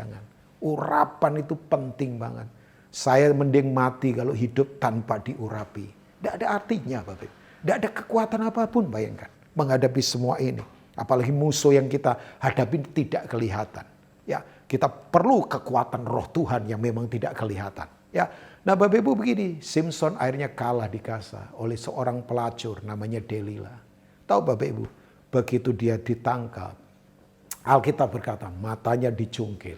Speaker 3: Urapan itu penting banget. Saya mending mati kalau hidup tanpa diurapi. Tidak ada artinya Bapak Ibu. Tidak ada kekuatan apapun bayangkan. Menghadapi semua ini. Apalagi musuh yang kita hadapi tidak kelihatan. Ya, kita perlu kekuatan roh Tuhan yang memang tidak kelihatan. Ya, nah Bapak Ibu begini, Simpson akhirnya kalah di Gaza oleh seorang pelacur namanya Delila. Tahu Bapak Ibu, begitu dia ditangkap, Alkitab berkata matanya dicungkil,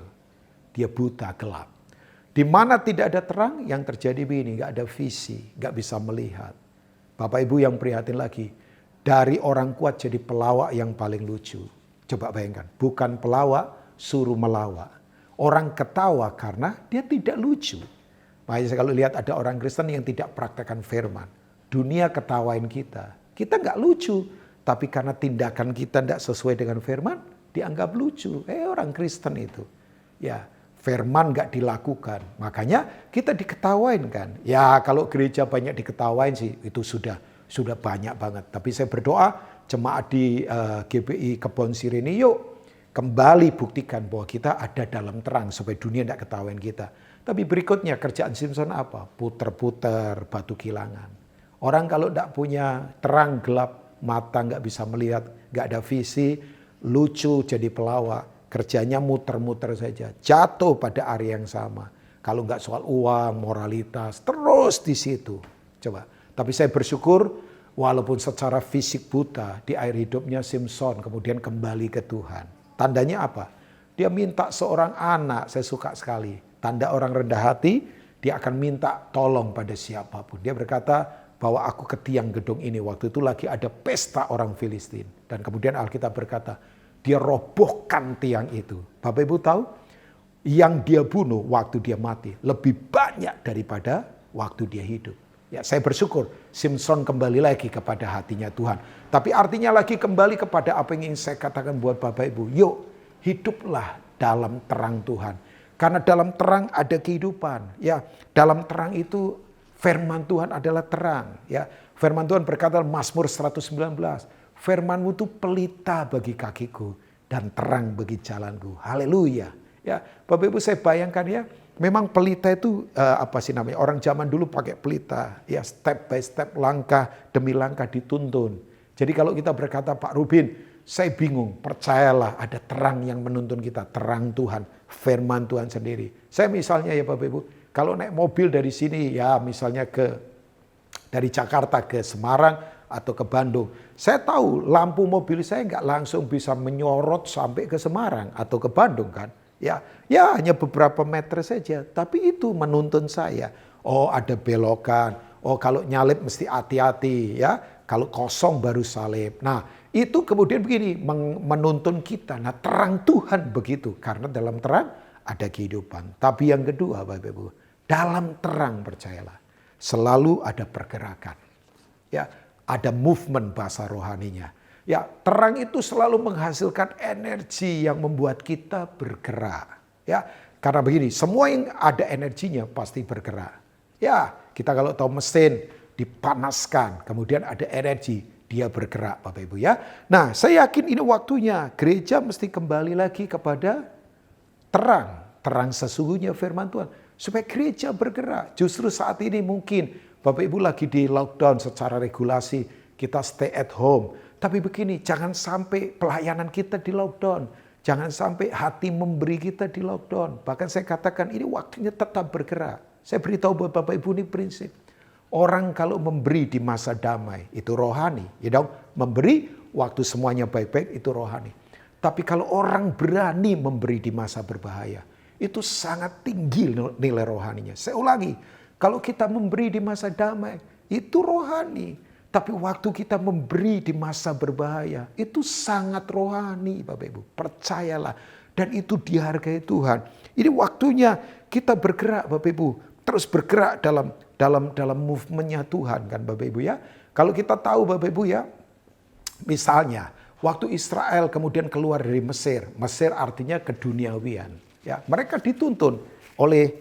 Speaker 3: dia buta gelap. Di mana tidak ada terang, yang terjadi begini, nggak ada visi, nggak bisa melihat. Bapak Ibu yang prihatin lagi, dari orang kuat jadi pelawak yang paling lucu. Coba bayangkan, bukan pelawak, suruh melawak. Orang ketawa karena dia tidak lucu. Makanya kalau lihat ada orang Kristen yang tidak praktekkan firman, dunia ketawain kita. Kita nggak lucu, tapi karena tindakan kita tidak sesuai dengan firman, dianggap lucu. Orang Kristen itu, ya firman nggak dilakukan, makanya kita diketawain kan. Ya kalau gereja banyak diketawain sih itu sudah banyak banget. Tapi saya berdoa jemaat di GBI Kebon Sirene, yuk kembali buktikan bahwa kita ada dalam terang supaya dunia tidak ketawain kita. Tapi berikutnya kerjaan Simpson apa? Puter-puter batu kilangan. Orang kalau tidak punya terang gelap, mata nggak bisa melihat, nggak ada visi, lucu jadi pelawak, kerjanya muter-muter saja, jatuh pada area yang sama. Kalau nggak soal uang, moralitas, terus di situ. Coba. Tapi saya bersyukur walaupun secara fisik buta, di akhir hidupnya Simpson kemudian kembali ke Tuhan. Tandanya apa? Dia minta seorang anak, saya suka sekali. Tanda orang rendah hati, dia akan minta tolong pada siapapun. Dia berkata, bawa aku ke tiang gedung ini. Waktu itu lagi ada pesta orang Filistin. Dan kemudian Alkitab berkata, dia robohkan tiang itu. Bapak Ibu tahu, yang dia bunuh waktu dia mati lebih banyak daripada waktu dia hidup. Ya, saya bersyukur Simpson kembali lagi kepada hatinya Tuhan. Tapi artinya lagi kembali kepada apa yang ingin saya katakan buat Bapak Ibu. Yuk, hiduplah dalam terang Tuhan. Karena dalam terang ada kehidupan. Ya, dalam terang itu firman Tuhan adalah terang. Ya, firman Tuhan berkata Mazmur 119, firman-Mu itu pelita bagi kakiku dan terang bagi jalanku. Haleluya. Ya, Bapak Ibu saya bayangkan ya, memang pelita itu orang zaman dulu pakai pelita, ya step by step, langkah demi langkah dituntun. Jadi kalau kita berkata Pak Rubin, saya bingung, percayalah ada terang yang menuntun kita, terang Tuhan, firman Tuhan sendiri. Saya misalnya ya Bapak Ibu, kalau naik mobil dari sini ya misalnya dari Jakarta ke Semarang atau ke Bandung, saya tahu lampu mobil saya nggak langsung bisa menyorot sampai ke Semarang atau ke Bandung kan. Ya hanya beberapa meter saja, tapi itu menuntun saya. Oh ada belokan, oh kalau nyalip mesti hati-hati ya, kalau kosong baru salib. Nah itu kemudian begini menuntun kita. Nah terang Tuhan begitu, karena dalam terang ada kehidupan. Tapi yang kedua Bapak Ibu, dalam terang percayalah selalu ada pergerakan. Ya ada movement bahasa rohaninya. Ya, terang itu selalu menghasilkan energi yang membuat kita bergerak. Ya, karena begini, semua yang ada energinya pasti bergerak. Ya, kita kalau tahu mesin dipanaskan, kemudian ada energi, dia bergerak Bapak Ibu ya. Nah, saya yakin ini waktunya gereja mesti kembali lagi kepada terang sesungguhnya firman Tuhan. Supaya gereja bergerak. Justru saat ini mungkin Bapak Ibu lagi di lockdown secara regulasi, kita stay at home. Tapi begini, jangan sampai pelayanan kita di lockdown. Jangan sampai hati memberi kita di lockdown. Bahkan saya katakan ini waktunya tetap bergerak. Saya beritahu buat Bapak Ibu ini prinsip. Orang kalau memberi di masa damai itu rohani. Ya dong, memberi waktu semuanya baik-baik itu rohani. Tapi kalau orang berani memberi di masa berbahaya, itu sangat tinggi nilai rohaninya. Saya ulangi, kalau kita memberi di masa damai, itu rohani. Tapi waktu kita memberi di masa berbahaya, itu sangat rohani Bapak Ibu. Percayalah. Dan itu dihargai Tuhan. Ini waktunya kita bergerak Bapak Ibu. Terus bergerak dalam movementnya Tuhan kan Bapak Ibu ya. Kalau kita tahu Bapak Ibu ya, misalnya waktu Israel kemudian keluar dari Mesir. Mesir artinya keduniawian. Ya, mereka dituntun oleh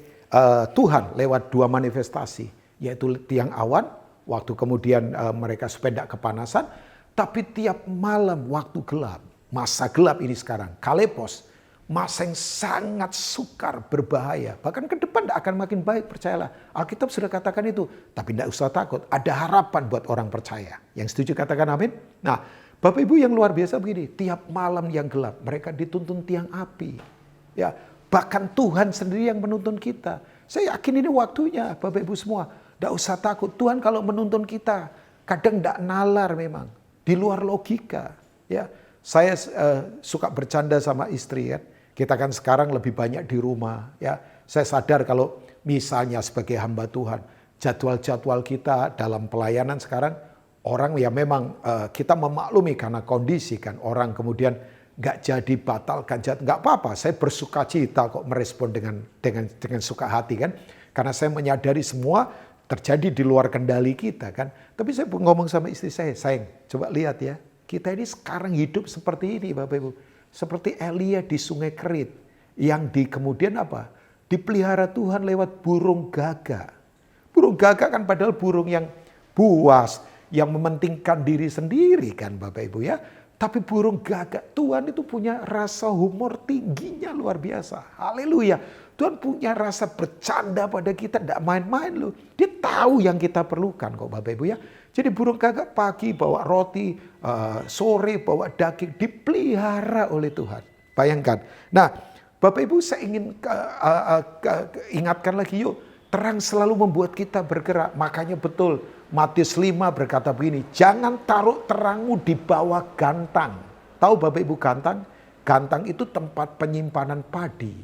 Speaker 3: Tuhan lewat dua manifestasi. Yaitu tiang awan, waktu kemudian mereka supaya tidak kepanasan. Tapi tiap malam waktu gelap, masa gelap ini sekarang, kalepos, masa yang sangat sukar, berbahaya. Bahkan ke depan tidak akan makin baik, percayalah. Alkitab sudah katakan itu. Tapi tidak usah takut, ada harapan buat orang percaya. Yang setuju katakan amin. Nah, Bapak Ibu yang luar biasa begini, tiap malam yang gelap mereka dituntun tiang api. Ya, bahkan Tuhan sendiri yang menuntun kita. Saya yakin ini waktunya Bapak Ibu semua. Tidak usah takut, Tuhan kalau menuntun kita kadang tidak nalar memang, di luar logika. Ya, saya suka bercanda sama istri kan. Kita kan sekarang lebih banyak di rumah. Ya, saya sadar kalau misalnya sebagai hamba Tuhan, jadwal-jadwal kita dalam pelayanan sekarang orang ya memang kita memaklumi karena kondisi kan orang kemudian nggak jadi batalkan, nggak apa-apa. Saya bersuka cita kok merespon dengan suka hati kan, karena saya menyadari semua terjadi di luar kendali kita kan. Tapi saya ngomong sama istri saya, sayang, coba lihat ya, kita ini sekarang hidup seperti ini Bapak Ibu, seperti Elia di Sungai Kerit yang kemudian apa? Dipelihara Tuhan lewat burung gagak. Burung gagak kan padahal burung yang buas, yang mementingkan diri sendiri kan Bapak Ibu ya. Tapi burung gagak, Tuhan itu punya rasa humor tingginya luar biasa. Haleluya. Tuhan punya rasa bercanda pada kita, tidak main-main loh. Dia tahu yang kita perlukan kok Bapak Ibu ya. Jadi burung gagak pagi bawa roti, sore bawa daging, dipelihara oleh Tuhan. Bayangkan. Nah Bapak Ibu saya ingin ingatkan lagi yuk. Terang selalu membuat kita bergerak. Makanya betul Matius 5 berkata begini, jangan taruh terangmu di bawah gantang. Tahu Bapak Ibu gantang? Gantang itu tempat penyimpanan padi.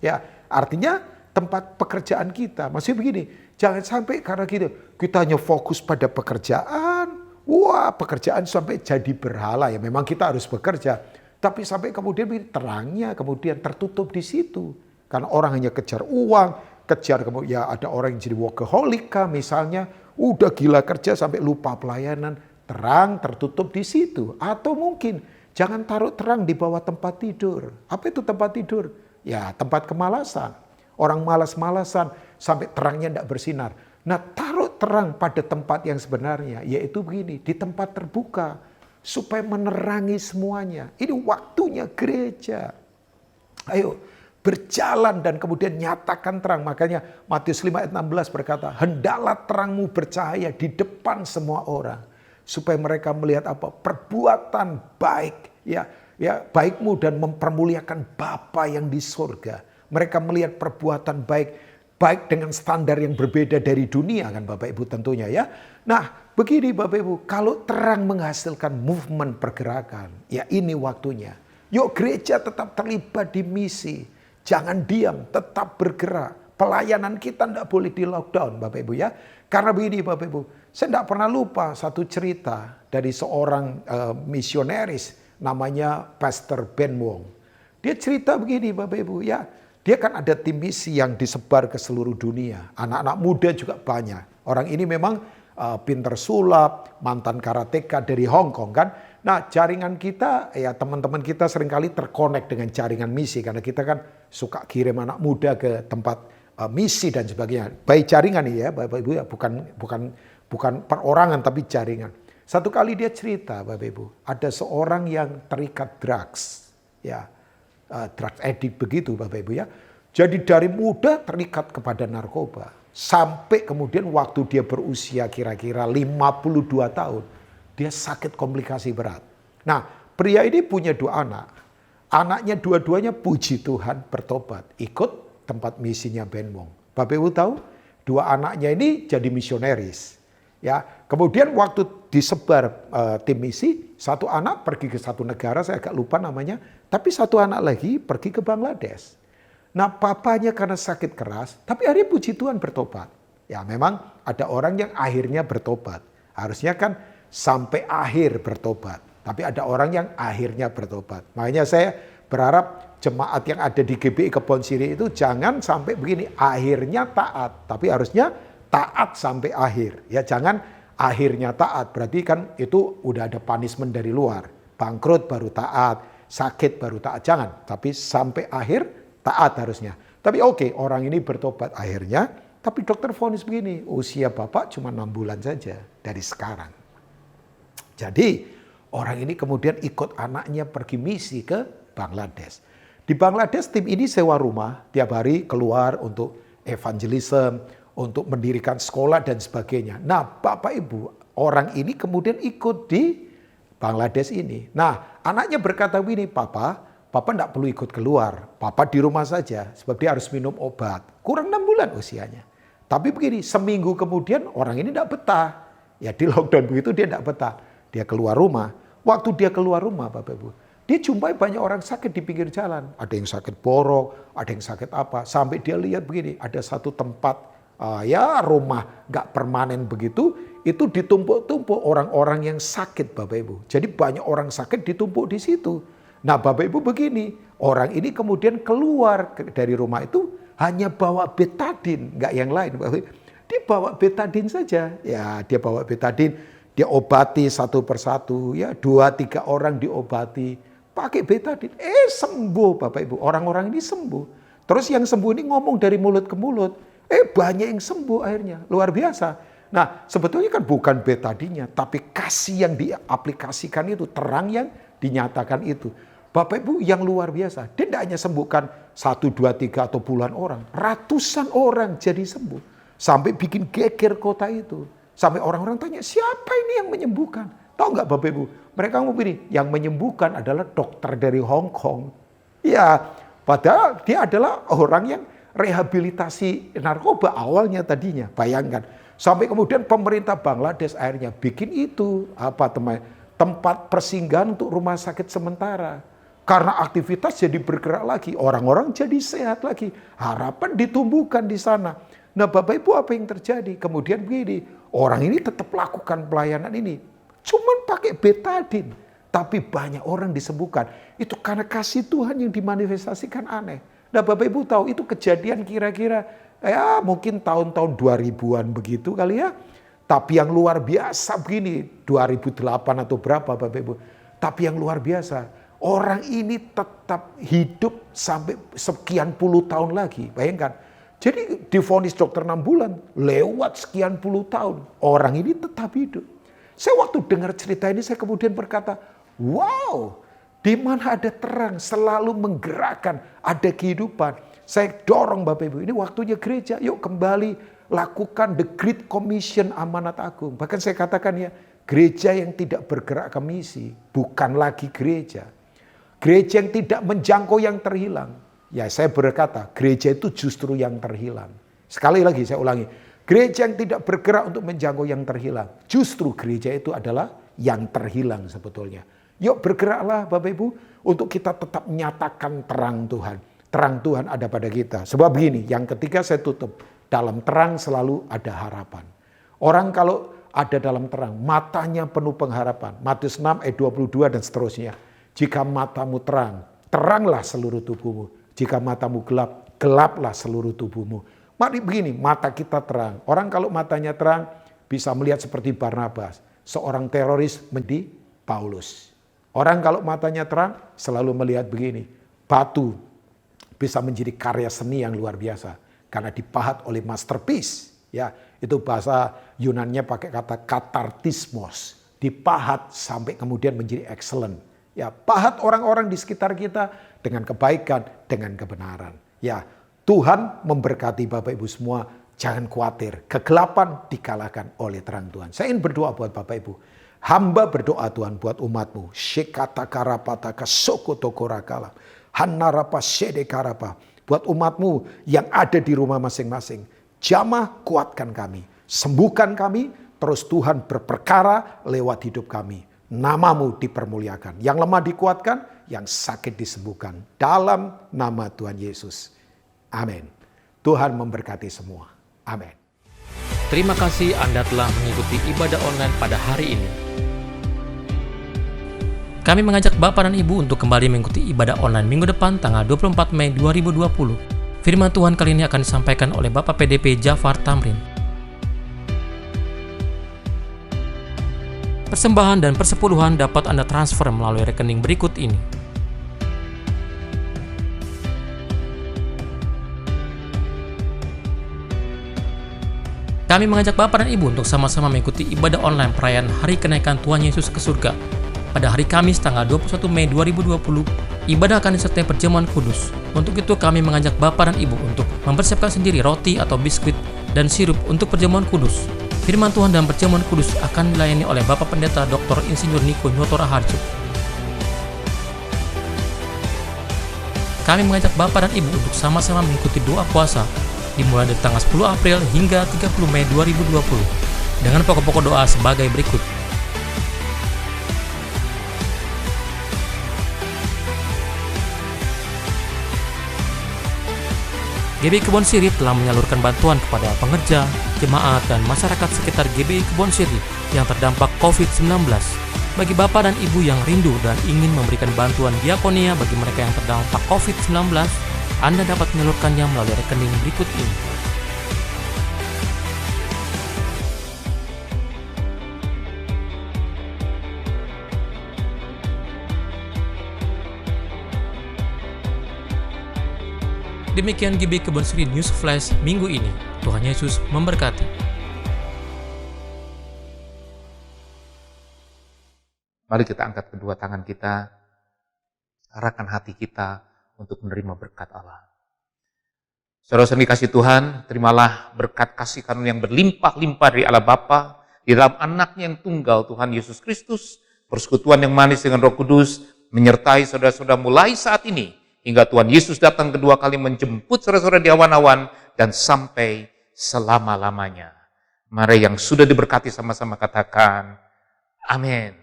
Speaker 3: Ya, artinya tempat pekerjaan kita. Masih begini, jangan sampai karena gitu kita hanya fokus pada pekerjaan. Wah, pekerjaan sampai jadi berhala ya. Memang kita harus bekerja, tapi sampai kemudian terangnya kemudian tertutup di situ. Karena orang hanya kejar uang, kejar kemudian ya ada orang yang jadi workaholic misalnya, udah gila kerja sampai lupa pelayanan, terang tertutup di situ. Atau mungkin jangan taruh terang di bawah tempat tidur. Apa itu tempat tidur? Ya tempat kemalasan. Orang malas-malasan sampai terangnya tidak bersinar. Nah taruh terang pada tempat yang sebenarnya, yaitu begini, di tempat terbuka. Supaya menerangi semuanya. Ini waktunya gereja. Ayo berjalan dan kemudian nyatakan terang. Makanya Matius 5 ayat 16 berkata, hendaklah terangmu bercahaya di depan semua orang. Supaya mereka melihat apa? Perbuatan baik. Ya baikmu dan mempermuliakan Bapa yang di surga. Mereka melihat perbuatan baik dengan standar yang berbeda dari dunia kan Bapak Ibu tentunya ya. Nah begini Bapak Ibu, kalau terang menghasilkan movement pergerakan, ya ini waktunya. Yuk gereja tetap terlibat di misi. Jangan diam, tetap bergerak. Pelayanan kita tidak boleh di lockdown Bapak Ibu ya. Karena begini Bapak Ibu, saya tidak pernah lupa satu cerita dari seorang misionaris namanya Pastor Ben Wong. Dia cerita begini Bapak Ibu ya. Dia kan ada tim misi yang disebar ke seluruh dunia. Anak-anak muda juga banyak. Orang ini memang pinter sulap, mantan karateka dari Hong Kong kan. Nah jaringan kita, ya teman-teman kita seringkali terkonek dengan jaringan misi. Karena kita kan suka kirim anak muda ke tempat misi dan sebagainya. Baik jaringan nih ya Bapak Ibu ya, bukan perorangan tapi jaringan. Satu kali dia cerita Bapak Ibu, ada seorang yang terikat drugs. Ya, drugs addict begitu Bapak Ibu ya. Jadi dari muda terikat kepada narkoba. Sampai kemudian waktu dia berusia kira-kira 52 tahun. Dia sakit komplikasi berat. Nah pria ini punya 2 anak. Anaknya dua-duanya puji Tuhan bertobat. Ikut tempat misinya Ben Wong. Bapak Ibu tahu 2 anaknya ini jadi misionaris. Ya, kemudian waktu disebar tim misi, 1 anak pergi ke 1 negara, saya agak lupa namanya. Tapi 1 anak lagi pergi ke Bangladesh. Nah papanya karena sakit keras, tapi akhirnya puji Tuhan bertobat. Ya memang ada orang yang akhirnya bertobat. Harusnya kan sampai akhir bertobat. Tapi ada orang yang akhirnya bertobat. Makanya saya berharap jemaat yang ada di GBI Kebon Sirih itu jangan sampai begini. Akhirnya taat, tapi harusnya taat sampai akhir. Ya jangan akhirnya taat. Berarti kan itu udah ada punishment dari luar. Bangkrut baru taat, sakit baru taat. Jangan, tapi sampai akhir taat harusnya. Tapi oke, orang ini bertobat akhirnya, tapi dokter vonis begini, usia Bapak cuma 6 bulan saja dari sekarang. Jadi orang ini kemudian ikut anaknya pergi misi ke Bangladesh. Di Bangladesh tim ini sewa rumah, tiap hari keluar untuk evangelism, untuk mendirikan sekolah dan sebagainya. Nah Bapak Ibu, orang ini kemudian ikut di Bangladesh ini. Nah, anaknya berkata begini, Papa enggak perlu ikut keluar. Papa di rumah saja, sebab dia harus minum obat. Kurang 6 bulan usianya. Tapi begini, seminggu kemudian orang ini enggak betah. Ya di lockdown begitu dia enggak betah. Dia keluar rumah. Waktu dia keluar rumah, Bapak Ibu, dia jumpai banyak orang sakit di pinggir jalan. Ada yang sakit borok, ada yang sakit apa. Sampai dia lihat begini, ada satu tempat, rumah nggak permanen begitu, itu ditumpuk-tumpuk orang-orang yang sakit, Bapak Ibu. Jadi banyak orang sakit ditumpuk di situ. Nah, Bapak Ibu begini, orang ini kemudian keluar dari rumah itu hanya bawa betadin, nggak yang lain, Bapak Ibu. Dia bawa betadin saja. Ya, dia bawa betadin, dia obati satu persatu, ya 2-3 orang diobati pakai betadin. Sembuh, Bapak Ibu. Orang-orang ini sembuh. Terus yang sembuh ini ngomong dari mulut ke mulut. Banyak yang sembuh akhirnya, luar biasa. Nah, sebetulnya kan bukan betadinnya, tapi kasih yang diaplikasikan itu, terang yang dinyatakan itu. Bapak Ibu yang luar biasa, dia tidak hanya sembuhkan 1, 2, 3 atau puluhan orang, ratusan orang jadi sembuh. Sampai bikin geger kota itu. Sampai orang-orang tanya, siapa ini yang menyembuhkan? Tahu nggak Bapak Ibu? Mereka ngomong begini, yang menyembuhkan adalah dokter dari Hong Kong. Ya, padahal dia adalah orang yang rehabilitasi narkoba awalnya tadinya, bayangkan. Sampai kemudian pemerintah Bangladesh akhirnya bikin itu tempat persinggahan untuk rumah sakit sementara. Karena aktivitas jadi bergerak lagi, orang-orang jadi sehat lagi, harapan ditumbuhkan di sana. Nah, Bapak Ibu, apa yang terjadi? Kemudian begini, orang ini tetap lakukan pelayanan ini, cuman pakai betadin, tapi banyak orang disembuhkan. Itu karena kasih Tuhan yang dimanifestasikan aneh. Nah, Bapak Ibu tahu itu kejadian kira-kira mungkin tahun-tahun 2000-an begitu kali ya. Tapi yang luar biasa begini, 2008 atau berapa Bapak Ibu. Tapi yang luar biasa, orang ini tetap hidup sampai sekian puluh tahun lagi. Bayangkan, jadi divonis dokter 6 bulan, lewat sekian puluh tahun, orang ini tetap hidup. Saya waktu dengar cerita ini, saya kemudian berkata, wow, di mana ada terang selalu menggerakkan, ada kehidupan. Saya dorong Bapak Ibu, ini waktunya gereja, yuk kembali lakukan the Great Commission amanat agung. Bahkan saya katakan ya, gereja yang tidak bergerak ke misi, bukan lagi gereja. Gereja yang tidak menjangkau yang terhilang. Ya saya berkata, gereja itu justru yang terhilang. Sekali lagi saya ulangi, gereja yang tidak bergerak untuk menjangkau yang terhilang. Justru gereja itu adalah yang terhilang sebetulnya. Yuk bergeraklah Bapak Ibu untuk kita tetap menyatakan terang Tuhan. Terang Tuhan ada pada kita. Sebab begini, yang ketiga saya tutup. Dalam terang selalu ada harapan. Orang kalau ada dalam terang, matanya penuh pengharapan. Matius 6 ayat 22 dan seterusnya. Jika matamu terang, teranglah seluruh tubuhmu. Jika matamu gelap, gelaplah seluruh tubuhmu. Mari begini, mata kita terang. Orang kalau matanya terang bisa melihat seperti Barnabas. Seorang teroris menjadi Paulus. Orang kalau matanya terang selalu melihat begini, batu bisa menjadi karya seni yang luar biasa karena dipahat oleh masterpiece. Ya, itu bahasa Yunannya pakai kata katartismos, dipahat sampai kemudian menjadi excellent. Ya, pahat orang-orang di sekitar kita dengan kebaikan, dengan kebenaran. Ya, Tuhan memberkati Bapak Ibu semua. Jangan khawatir, kegelapan dikalahkan oleh terang Tuhan. Saya ingin berdoa buat Bapak Ibu. Hamba berdoa Tuhan buat umatmu. Shekatakarapataka sokotokorakala. Hanarapa sedekarapa. Buat umatmu yang ada di rumah masing-masing. Jamah kuatkan kami. Sembuhkan kami. Terus Tuhan berperkara lewat hidup kami. Namamu dipermuliakan. Yang lemah dikuatkan. Yang sakit disembuhkan. Dalam nama Tuhan Yesus. Amin. Tuhan memberkati semua. Amin.
Speaker 7: Terima kasih Anda telah mengikuti ibadah online pada hari ini. Kami mengajak Bapak dan Ibu untuk kembali mengikuti ibadah online minggu depan tanggal 24 Mei 2020. Firman Tuhan kali ini akan disampaikan oleh Bapak PDP Jafar Tamrin. Persembahan dan persepuluhan dapat Anda transfer melalui rekening berikut ini. Kami mengajak Bapak dan Ibu untuk sama-sama mengikuti ibadah online perayaan Hari Kenaikan Tuhan Yesus ke surga. Pada hari Kamis tanggal 21 Mei 2020, ibadah akan disertai perjamuan kudus. Untuk itu kami mengajak Bapak dan Ibu untuk mempersiapkan sendiri roti atau biskuit dan sirup untuk perjamuan kudus. Firman Tuhan dan perjamuan kudus akan dilayani oleh Bapak Pendeta Dr. Insinyur Niko Nyoto Raharjo. Kami mengajak Bapak dan Ibu untuk sama-sama mengikuti doa puasa dimulai dari tanggal 10 April hingga 30 Mei 2020 dengan pokok-pokok doa sebagai berikut. GBI Kebon Sirih telah menyalurkan bantuan kepada pengerja, jemaat, dan masyarakat sekitar GBI Kebon Sirih yang terdampak COVID-19. Bagi Bapak dan Ibu yang rindu dan ingin memberikan bantuan diakonia bagi mereka yang terdampak COVID-19, Anda dapat menyalurkannya melalui rekening berikut ini. Demikian GBI Kebon Sirih News Flash minggu ini. Tuhan Yesus memberkati.
Speaker 5: Mari kita angkat kedua tangan kita, arahkan hati kita untuk menerima berkat Allah. Saudara-saudara dikasih Tuhan, terimalah berkat kasih karunia yang berlimpah-limpah dari Allah Bapa di dalam Anaknya yang tunggal Tuhan Yesus Kristus, persekutuan yang manis dengan Roh Kudus menyertai saudara-saudara mulai saat ini hingga Tuhan Yesus datang kedua kali menjemput saudara-saudara di awan-awan dan sampai selama-lamanya. Mari yang sudah diberkati sama-sama katakan, amin.